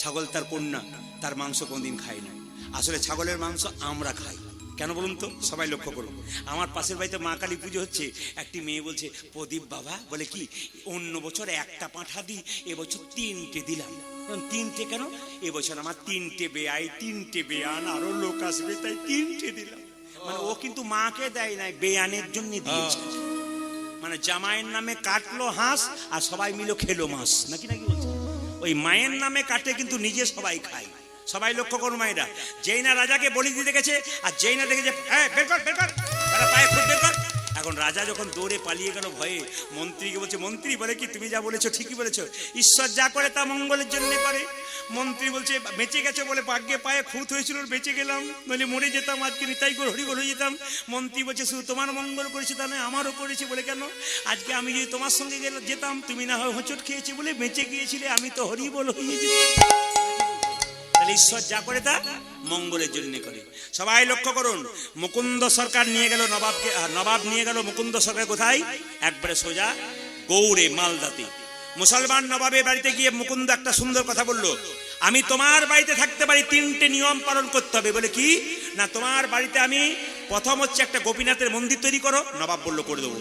ছাগল তার কন্যা, তার মাংস কোনদিন খায় না। আসলে ছাগলের মাংস আমরা খাই। কেন বলুন তো? সবাই লক্ষ্য করুন। আমার পাশের বাড়িতে মা কালী পুজো হচ্ছে, একটি মেয়ে বলছে, প্রদীপ বাবা বলে কি অন্য বছর একটা পাঁঠা দিই, এবছর 3টে দিলাম। 3টে কেন? এবছর আমার 3টে বেয়াই, 3টে বেয়ান, আরো লোক আসবে তাই 3টে দিলাম। মানে ও কিন্তু মাকে দেয় নাই, বেয়ানের জন্য দিয়েছে। মানে জামাইয়ের নামে কাটলো হাঁস আর সবাই মিলে খেলো মাছ, নাকি নাকি বলছে। ওই মায়ের নামে কাটে কিন্তু নিজে সবাই খায়। সবাই লক্ষ্য করুন মায়েরা, যেই না রাজাকে বলি দিতে গেছে আর যেই না দেখেছে বের কর বের কর, পায়ে খুব বের কর। এখন রাজা যখন দৌড়ে পালিয়ে গেল ভয়ে, মন্ত্রীকে বলছে, মন্ত্রী বলে কি তুমি যা বলেছো ঠিকই বলেছো, ঈশ্বর যা করে তা মঙ্গলের জন্য করে। মন্ত্রী বলছে বেঁচে গেছে বলে ভাগ্যে পায়ে খুঁত হয়েছিল, বেঁচে গেলাম, নইলে মরে যেতাম, আজকে নিতাই করে হরি হয়ে যেতাম। মন্ত্রী বলছে শুধু তোমার মঙ্গল করেছে তা নয়, আমারও করেছে। বলে কেন? আজকে আমি যদি তোমার সঙ্গে যেতাম, তুমি না হয় হোঁচট খেয়েছি বলে বেঁচে গিয়েছিলে, আমি তো হরি বল হয়ে যেতাম। তাহলে ঈশ্বর যা করে তা মঙ্গলের জন্য করে। সবাই লক্ষ্য করুন, মুকুন্দ সরকার নিয়ে গেল নবাবকে, নবাব নিয়ে গেল মুকুন্দ সরকার কোথায়? একবারে সোজা গৌড়ে, মালদাতে। মুসলমান নবাবের বাড়িতে গিয়ে মুকুন্দ একটা সুন্দর কথা বললো, আমি তোমার বাড়িতে থাকতে পারি, 3টে নিয়ম পালন করতে হবে। বলে কি? না তোমার বাড়িতে আমি প্রথম হচ্ছে একটা গোপীনাথের মন্দির তৈরি করো। নবাব বললো করে দেবো।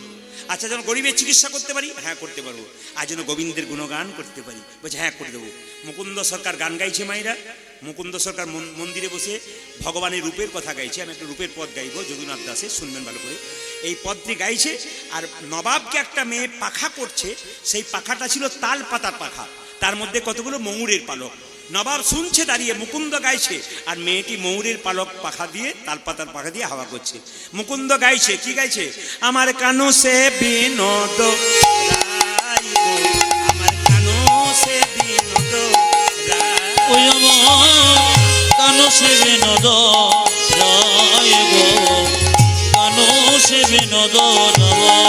আচ্ছা, যেন গরিবের চিকিৎসা করতে পারি? হ্যাঁ করতে পারবো। আর যেন গোবিন্দের গুণগান করতে পারি? বলছে হ্যাঁ করে দেবো। মুকুন্দ সরকার গান গাইছে মায়েরা। মুকুন্দ সরকার মন্দিরে বসে ভগবানের রূপের কথা গাইছে। আমি একটা রূপের পদ গাইব, যদুনাথ দাসের, শুনবেন ভালো করে। এই পদটি গাইছে আর নবাবকে একটা মেয়ে পাখা করছে। সেই পাখাটা ছিল তাল পাতার পাখা, তার মধ্যে কতগুলো ময়ূরের পালক। নবাব শুনছে দাঁড়িয়ে, মুকুন্দ গাইছে আর মেয়েটি ময়ূরের পালক পাখা দিয়ে, তাল পাতার পাখা দিয়ে হাওয়া করছে। মুকুন্দ গাইছে, কি গাইছে? আমার কানো সে বিনোদ রাই গো, আমার কানো সে বিনোদ রাই। ওই আমার কানো সে বিনোদ রায় গো, কানো সে বিনোদ রায়।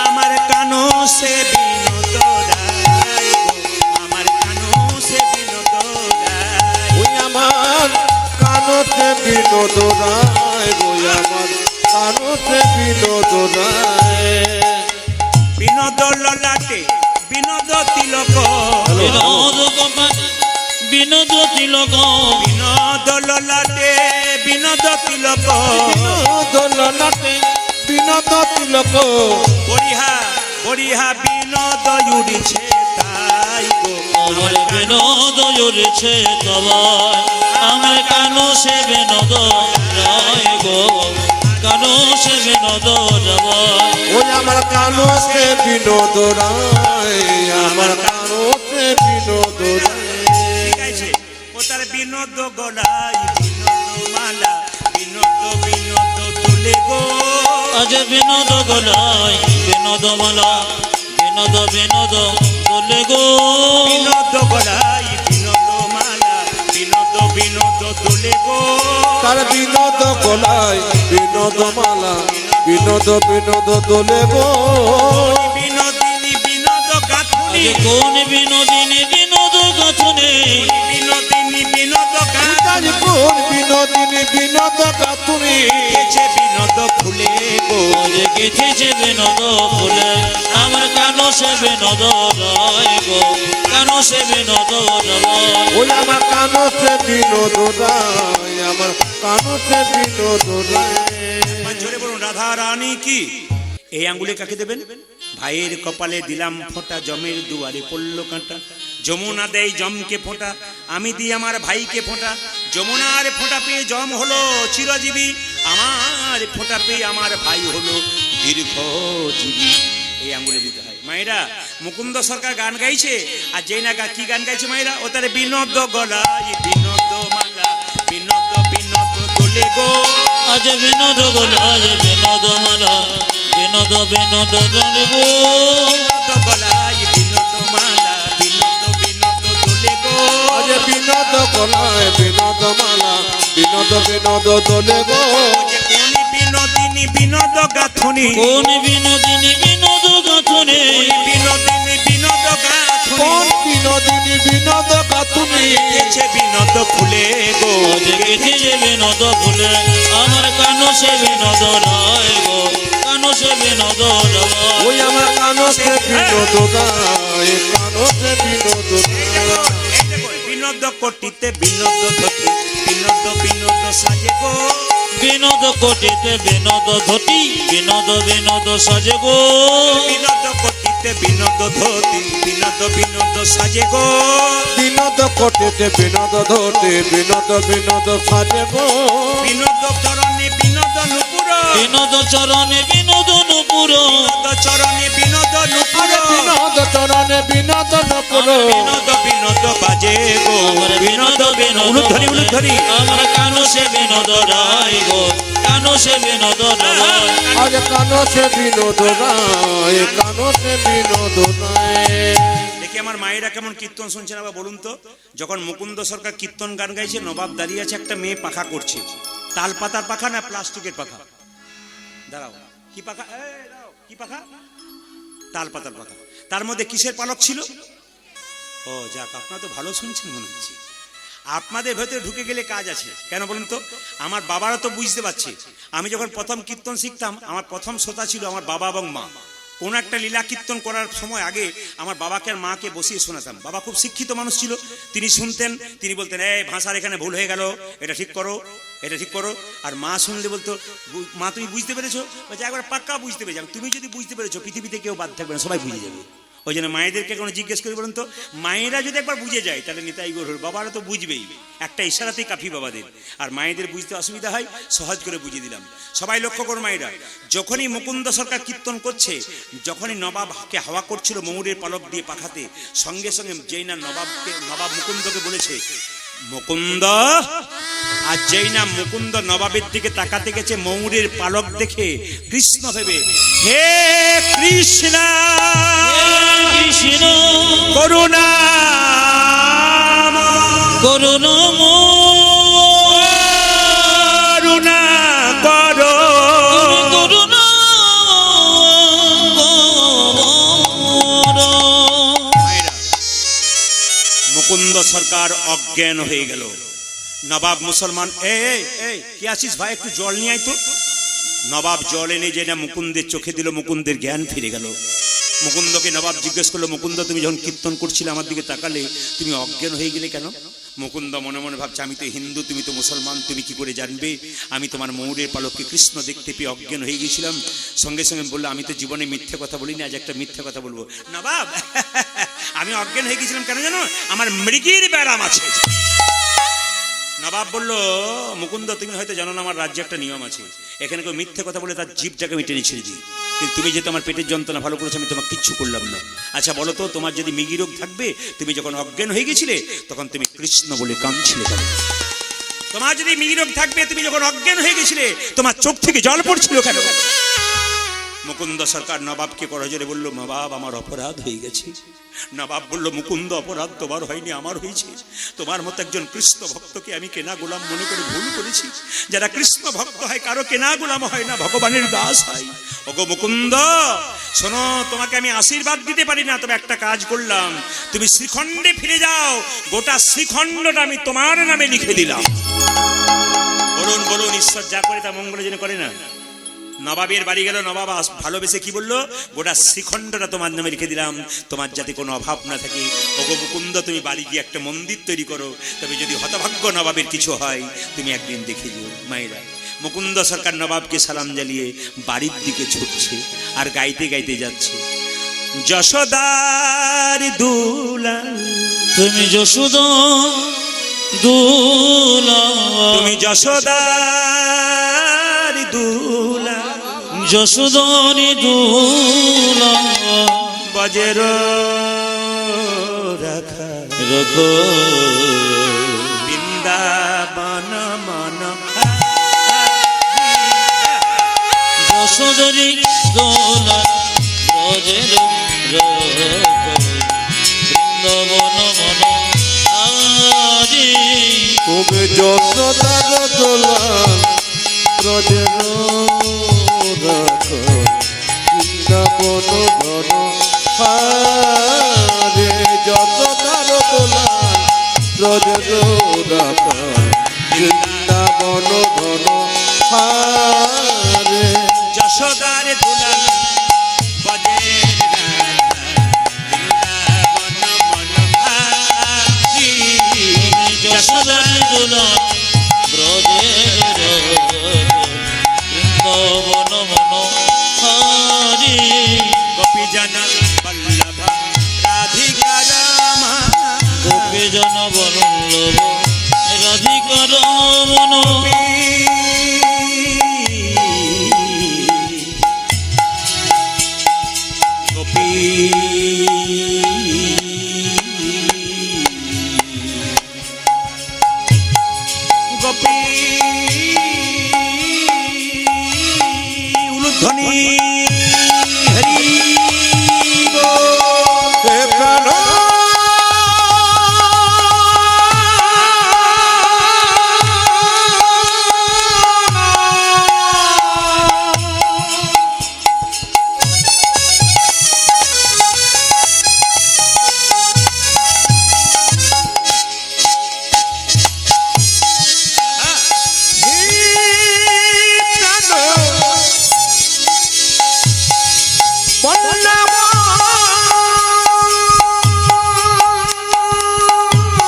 আমার কানো সে বিনোদ রাই গো, আমার কানো সে বিনোদ রাই। ওই আমার কানতে বিনোদ রায় গো, আমার কানতে বিনোদ রায়। বিনোদ ললাটে বিনোদ তিলক, বিনোদ গোপাল বিনোদ তিলক, বিনোদ ললাটে বিনোদ তিলক, বিনোদ ললাটে বিনোদ তিলক। বরিহা বরিহা বিনোদ উড়িছে তাই গো, আমার বিনোদ জুড়েছে তবায়। আমার কানো সে বিনোদ রায় গো, কানো সে বিনোদ রায়। ওই আমার কানতে বিনোদ রায়, আমার কানতে বিনোদ রায়। ঠিক আছে, ও তার বিনোদ গলাই বিনোদ মালা, বিনোদ বিনোদ তুলে গো। আজ বিনোদ গলাই বিনোদ মালা, বিনোদ বিনোদ তোলে গো। বিনোদ গলাই বিনোদ মালা, বিনোদ বিনোদ তুলে গো। তার বিনোদ গলায় বিনোদ মালা, বিনোদ বিনোদ দোলে গো। বিনোদিনী বিনোদ গাথুনি, আজ কোন বিনোদিনী বিনোদ গাথুনি, বিনোদিনী বিনোদ তার গাথুনি, কোন বিনোদিনী বিনোদ গাথুনি। গেছে বিনোদ ফুলে গো। আজ গেথেছে বিনোদ ফুলে। আমার কানো সে বিনোদ রায় গো, কানো সে বিনোদ রায়। ওই আমার কানতে বিনোদ রায়, আমার কানতে বিনোদ রায়। জোরে বলুন রাধা রানী কি। এই আঙ্গুলে কাকে দেবেন? ভাইয়ের কপালে দিলাম ফোঁটা, জমের দুয়ারে পড়ল কাঁটা। যমুনা দেয় জমকে ফোঁটা, আমি দিই আমার ভাইকে ফোঁটা। যমুনার ফোঁটা পেয়ে জম হলো চিরজীবী, আমার ফোঁটা পেয়ে আমার ভাই হলো দীর্ঘজীবী। এই আঙ্গুলে দিতে হয় মায়েরা। মুকুন্দ সরকার গান গাইছে আর যেই না কি গান গাইছে মায়েরা, ও তার বিনোদ গলাই বিনোদ মালা, বিনোদ বিনোদ তোলে গো। আজ বিনোদ গলাই বিনোদ মালা, বিনোদ বিনোদ তোলে গো। বিনোদ গলাই বিনোদ মালা, বিনোদ বিনোদ তোলে গো। আজ বিনোদ গলায় বিনোদ মালা, বিনোদ বিনোদ দোলে গো। কোন বিনোদিনী বিনোদ গাথুনি, কোন বিনোদিনী বিনোদ গাথুনি, বিনোদিনী বিনোদ গাথুনি, কোন বিনোদিনী বিনোদ গাথুনি। গেছে বিনোদ ফুলে গো। আজ গেথেছে বিনোদ ফুলে। আমার কানো সে বিনোদ রায় গো, কানো সে বিনোদ রায়। ওই আমার কানতে বিনোদ নাই কানসে বিনোদ নাই বিনোদ কোটিতে বিনোদ ধতি বিনোদ বিনোদ সাজে গো বিনোদ কোটিতে বিনোদ ধতি বিনোদ বিনোদ সাজে গো বিনোদ কোটিতে বিনোদ ধতি বিনোদ বিনোদ সাজে গো বিনোদ কোটিতে বিনোদ ধতি বিনোদ বিনোদ সাজে গো বিনোদ চরণে বিনোদ নুপুর বিনোদ চরণে বিনোদ নুপুর বিনোদ চরণে বিনোদ নুপুর বিনোদ চরণে বিনোদ নপুর বিনোদ বিনোদ বাজে গো বিনোদ বিনোদ উলুধ্বনি উলুধ্বনি আমার কানসে বিনোদ রায় গো কানসে বিনোদ রায় আজ কানসে বিনোদ নাই কানসে বিনোদ নাই দেখি আমার মায়েরা কেমন কীর্তন শুনছেন আবার বলুন তো। যখন মুকুন্দ সরকার কীর্তন গান গাইছে, নবাব দাঁড়িয়ে আছে, একটা মেয়ে পাখা করছে। তাল পাতার পাখা না প্লাস্টিকের পাখা? দাঁড়াও, কি পাখা? দাঁড়াও, কি পাখা? তাল পাতার পাখা। তার মধ্যে কিসের পালক ছিল? ও যাক, আপনারা তো ভালো শুনছেন মনে হচ্ছে। আপনাদের ভেতরে ঢুকে গেলে কাজ আছে। কেন বলুন তো? আমার বাবারা তো বুঝতে পারছে। আমি যখন প্রথম কীর্তন শিখতাম, আমার প্রথম শ্রোতা ছিল আমার বাবা এবং মা। কোন একটা লীলা কীর্তন করার সময় আগে আমার বাবাকে আর মাকে বসিয়ে শোনাতাম। বাবা খুব শিক্ষিত মানুষ ছিল, তিনি শুনতেন, তিনি বলতেন, এই ভাষার এখানে ভুল হয়ে গেল, এটা ঠিক করো, এটা ঠিক করো। আর মা শুনলে বলতো, মা তুমি বুঝতে পেরেছো? বলছে একবার পাক্কা বুঝতে পেরেছি। তুমি যদি বুঝতে পেরেছো, পৃথিবীতে কেউ বাদ থাকবে না, সবাই বুঝে যাবে। ওই জন্য মায়েদেরকে কোনো জিজ্ঞেস করি বলুন তো, মায়েরা যদি একবার বুঝে যায় তাহলে নিতাই গৌর, বাবারা তো বুঝবেই, একটা ইশারাতেই কাফি বাবাদের। আর মায়েদের বুঝতে অসুবিধা হয়, সহজ করে বুঝিয়ে দিলাম। সবাই লক্ষ্য করো মায়েরা, যখনই মুকুন্দ সরকার কীর্তন করছে, যখনই নবাবকে হাওয়া করছিল ময়ূরের পালক দিয়ে পাখাতে, সঙ্গে সঙ্গে যেই না নবাব মুকুন্দকে বলেছে মুকুন্দ, আর যেই না মুকুন্দ নবাবের দিকে তাকাতে গেছে ময়ূরের পালক দেখে কৃষ্ণ ভেবে, হে কৃষ্ণ কৃষ্ণ করুণা করুণা করো করুণা মুকুন্দ সরকার অজ্ঞান হয়ে গেল। নবাব মুসলমান, এই কি আছিস ভাই, একটু জল নিয়ে আয় তো। নবাব জল এনে যে না মুকুন্দের চোখে দিল, মুকুন্দের জ্ঞান ফিরে গেল। মুকুন্দকে নবাব জিজ্ঞেস করলো, মুকুন্দ তুমি যখন কীর্তন করছিলে আমার দিকে তাকালে, তুমি অজ্ঞান হয়ে গেলে কেন? মুকুন্দ মনে মনে ভাবছে, আমি তো হিন্দু, তুমি তো মুসলমান, তুমি কি করে জানবে? আমি তোমার ময়ূরের পালককে কৃষ্ণ দেখতে পেয়ে অজ্ঞান হয়ে গেছিলাম। সঙ্গে সঙ্গে বললো, আমি তো জীবনে মিথ্যে কথা বলিনি, আজ একটা মিথ্যে কথা বলবো। নবাব, আমি অজ্ঞান হয়ে গেছিলাম কেন জানো? আমার মৃগীর ব্যারাম আছে। নবাব বলল, মুকুন্দ তুমি হয়তো জানো না, আমার রাজ্যে একটা নিয়ম আছে, এখানে কেউ মিথ্যে কথা বলে তার জিভটাকে আমি টেনে ছেড়ে দিই। কিন্তু তুমি যেহেতু আমার পেটের যন্ত্রণা ভালো করেছো, আমি তোমাকে কিচ্ছু করলাম না। আচ্ছা বলো তো, তোমার যদি মৃগী রোগ থাকবে, তুমি যখন অজ্ঞান হয়ে গেছিলে তখন তুমি কৃষ্ণ বলে কাঁদছিলে কেন? তোমার যদি মৃগী রোগ থাকবে, তুমি যখন অজ্ঞান হয়ে গেছিলে তোমার চোখ থেকে জল পড়ছিল কেন? মুকুন্দ সরকার নবাবকে করজোরে বলল, নবাব আমার অপরাধ হয়ে গেছে। নবাব বলল, মুকুন্দ অপরাধ তোমার হয়নি, আমার হয়েছে। তোমার মতো একজন কৃষ্ণ ভক্তকে আমি কেনা গোলাম মনে করে ভুল করেছি। যারা কৃষ্ণ ভক্ত হয় কারো কেনা গোলাম হয় না, ভগবানের দাস হয়। ওগো মুকুন্দ শোনো, তোমাকে আমি আশীর্বাদ দিতে পারি না, তবে একটা কাজ করলাম, তুমি শ্রীখণ্ডে ফিরে যাও, গোটা শ্রীখণ্ডটা আমি তোমার নামে লিখে দিলাম। বলুন বলুন, ঈশ্বর যা করে তা মঙ্গলের জন্য করে না। নবাবের বাড়ি গেল, নবাব ভালোবেসে কি বললো, গোটা শ্রীখণ্ডটা তোমার নামে লিখে দিলাম, তোমার যাতে কোনো অভাব না থাকে। ওগো মুকুন্দ তুমি বাড়ি গিয়ে একটা মন্দির তৈরি করো, তবে যদি হতভাগ্য নবাবের কিছু হয় তুমি একদিন দেখে যেও। মায়েরা, মুকুন্দ সরকার নবাবকে সালাম জানিয়ে বাড়ির দিকে ছুটছে আর গাইতে গাইতে যাচ্ছে, যশোদার দুলাল তুমি যশোদা দুলা, তুমি যশোদার দুলাল, যশোদানি দুলা, বজের রাখা রকো বৃন্দাবন মন। যশোদরি দোলা ব্রজের রকো বৃন্দাবন মন আজি। তুমি যশোদার দোলা ব্রজের রাখো বৃন্দাবন ধন হারে, যশোদার দোলা ব্রজের রাখো বৃন্দাবন ধন হারে। যশোদার দুলাল বজের রাখা জন বল্লভ রাধিকার মন গোপী গোপী উলুধ্বনি হরি হে প্রাণ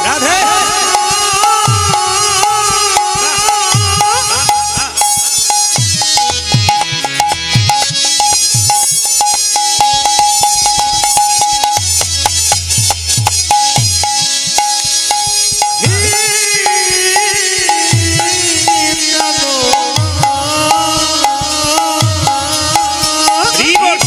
রাধে হরি বল।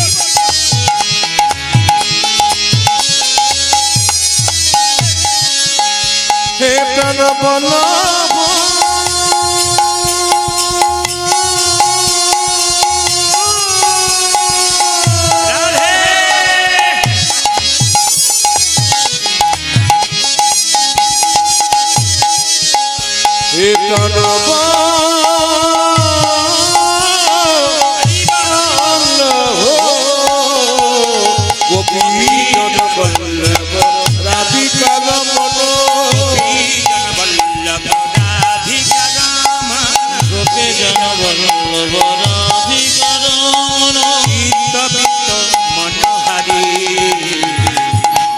হে প্রাণ বল্লভ রাধে হে প্রাণ গোপী জন বল্লভ রাধিকার মন বল্লভ রাধিকা রাম গোপী জন বল্লভ রাধিকার মন চিত্ত বিত্ত মনোহারি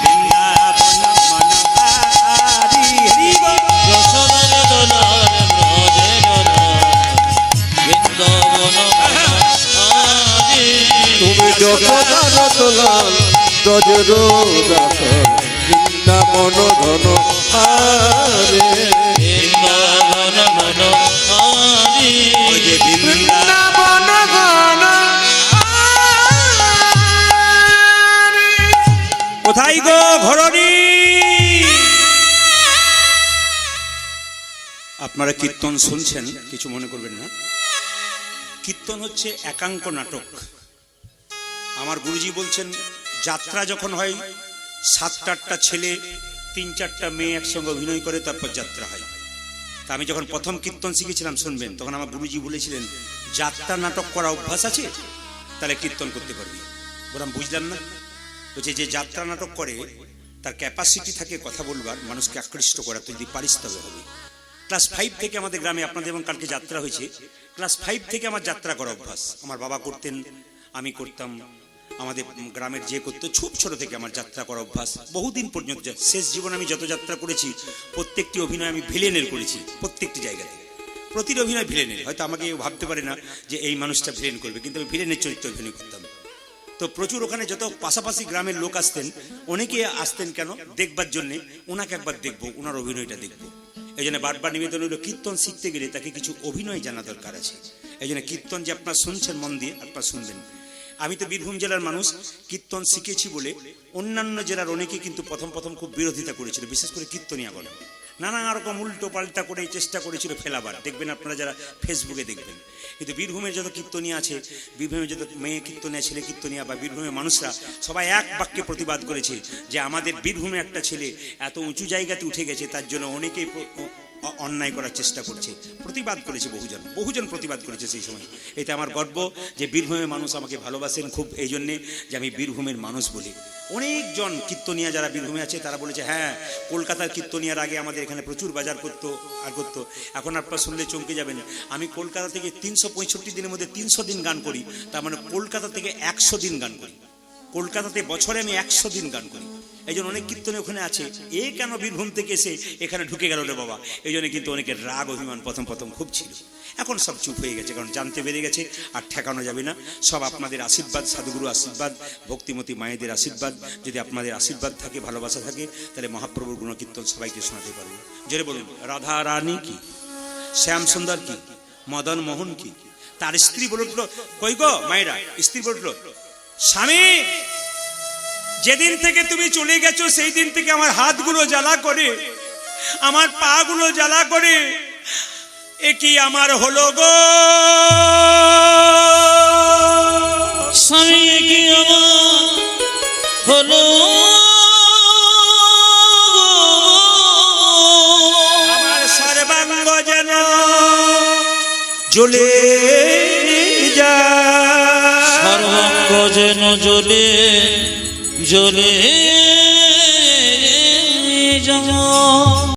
বৃন্দাবন মনোহারি হরি বল। যশোদার দোলার ব্রজে বৃন্দাবন তুমি যশোদার দোলাল দজর বৃন্দাবন ধন হারে বৃন্দাবন মন হারি ওই যে বৃন্দা বৃন্দাবন ধন কোথায় গো ঘরণী? আপনারা কীর্তন শুনছেন, কিছু মনে করবেন না। কীর্তন হচ্ছে একাঙ্ক নাটক। আমার গুরুজি বলছেন যাত্রা যখন হয় 7-8টা ছেলে 3-4টা মেয়ে একসঙ্গে অভিনয় করে তারপর যাত্রা হয়। তা আমি যখন প্রথম কীর্তন শিখেছিলাম শুনবেন, তখন আমার গুরুজি বলেছিলেন যাত্রা নাটক করা অভ্যাস আছে তাহলে কীর্তন করতে পারবি। বললাম বুঝলাম না। বলছে যে যাত্রা নাটক করে তার ক্যাপাসিটি থাকে কথা বলবার, মানুষকে আকৃষ্ট করা, তুই যদি পারিস তবে হবে। ক্লাস 5 থেকে আমাদের গ্রামে, আপনাদের যেমন কালকে যাত্রা হয়েছে, ক্লাস 5 থেকে আমার যাত্রা করা অভ্যাস। আমার বাবা করতেন, আমি করতাম, আমাদের গ্রামের যে করতো, খুব ছোট থেকে আমার যাত্রা করা অভ্যাস বহুদিন পর্যন্ত। শেষ জীবন আমি যত যাত্রা করেছি প্রত্যেকটি অভিনয় আমি ভিলেনের করেছি, প্রত্যেকটি জায়গাতে প্রতিটি অভিনয় ভিলেনের। হয়তো আমাকে ভাবতে পারে না যে এই মানুষটা ভিলেন করবে, কিন্তু আমি ভিলেনের চরিত্র অভিনয় করতাম। তো প্রচুর ওখানে যত পাশাপাশি গ্রামের লোক আসতেন, অনেকে আসতেন কেন দেখবার জন্যে, ওনাকে একবার দেখবো, ওনার অভিনয়টা দেখবো। এই জন্য বারবার নিবেদন হলো কীর্তন শিখতে গেলে তাকে কিছু অভিনয় জানা দরকার আছে। এই জন্য কীর্তন যে আপনারা শুনছেন মন দিয়ে আপনারা শুনবেন। আমি তো বীরভূম জেলার মানুষ, কীর্তন শিখেছি বলে অন্যান্য জেলার অনেকে কিন্তু প্রথম প্রথম খুব বিরোধিতা করেছিল, বিশেষ করে কীর্তনিয়াগণ নানা রকম উল্টো পাল্টা করে চেষ্টা করেছিল ফেলাবার। দেখবেন আপনারা যারা ফেসবুকে দেখবেন। কিন্তু বীরভূমের যত কীর্তনিয়া আছে, বীরভূমের যত মেয়ে কীর্তনিয়া, ছেলে কীর্তনিয়া বা বীরভূমের মানুষরা সবাই এক বাক্যে প্রতিবাদ করেছে যে আমাদের বীরভূমে একটা ছেলে এত উঁচু জায়গাতে উঠে গেছে, তার জন্য অনেকেই অন্যায় করার চেষ্টা করছে, প্রতিবাদ করেছে, বহুজন প্রতিবাদ করেছে সেই সময়। এতে আমার গর্ব যে বীরভূমের মানুষ আমাকে ভালোবাসেন খুব, এই জন্যে যে আমি বীরভূমের মানুষ বলি। অনেকজন কীর্তনিয়া যারা বীরভূমে আছে তারা বলেছে হ্যাঁ, কলকাতার কীর্তনিয়ার আগে আমাদের এখানে প্রচুর বাজার করতো আর করতো। এখন আপনারা শুনলে চমকে যাবেন, আমি কলকাতা থেকে 365 দিনের মধ্যে 300 দিন গান করি, তার মানে কলকাতা থেকে 100 দিন গান করি। কলকাতাতে বছরে আমি 100 দিন গান করি, এই জন্য অনেক কীর্তনে ওখানে আছে। এ কেন বীরভূম থেকে এসে এখানে ঢুকে গেল রে বাবা, এই জন্য কিন্তু অনেকের রাগ অভিমান প্রথম প্রথম খুব ছিল। এখন সব চুপ হয়ে গেছে, কারণ জানতে পেরে গেছে আর ঠেকানো যাবে না। সব আপনাদের আশীর্বাদ, সাধুগুরু আশীর্বাদ, ভক্তিমতী মায়েদের আশীর্বাদ, যদি আপনাদের আশীর্বাদ থাকে, ভালোবাসা থাকে, তাহলে মহাপ্রভুর গুণকীর্তন সবাইকে শোনাতে পারবো। জোরে বলুন, রাধা রানী কি, শ্যাম সুন্দর কি, মদন মোহন কি। তার স্ত্রী বলে উঠলো, কই গো মায়েরা, স্ত্রী বলে উঠলো, স্বামী যেদিন থেকে তুমি চলে গেছো সেই দিন থেকে আমার হাতগুলো জ্বালা করে, আমার পা গুলো জ্বালা করে, এ কি আমার হলো গো স্বামী, কি আমার হলো, আমার সর্বাঙ্গ যেন জ্বলে যায়, সর্বাঙ্গ যেন জ্বলে জ্বলে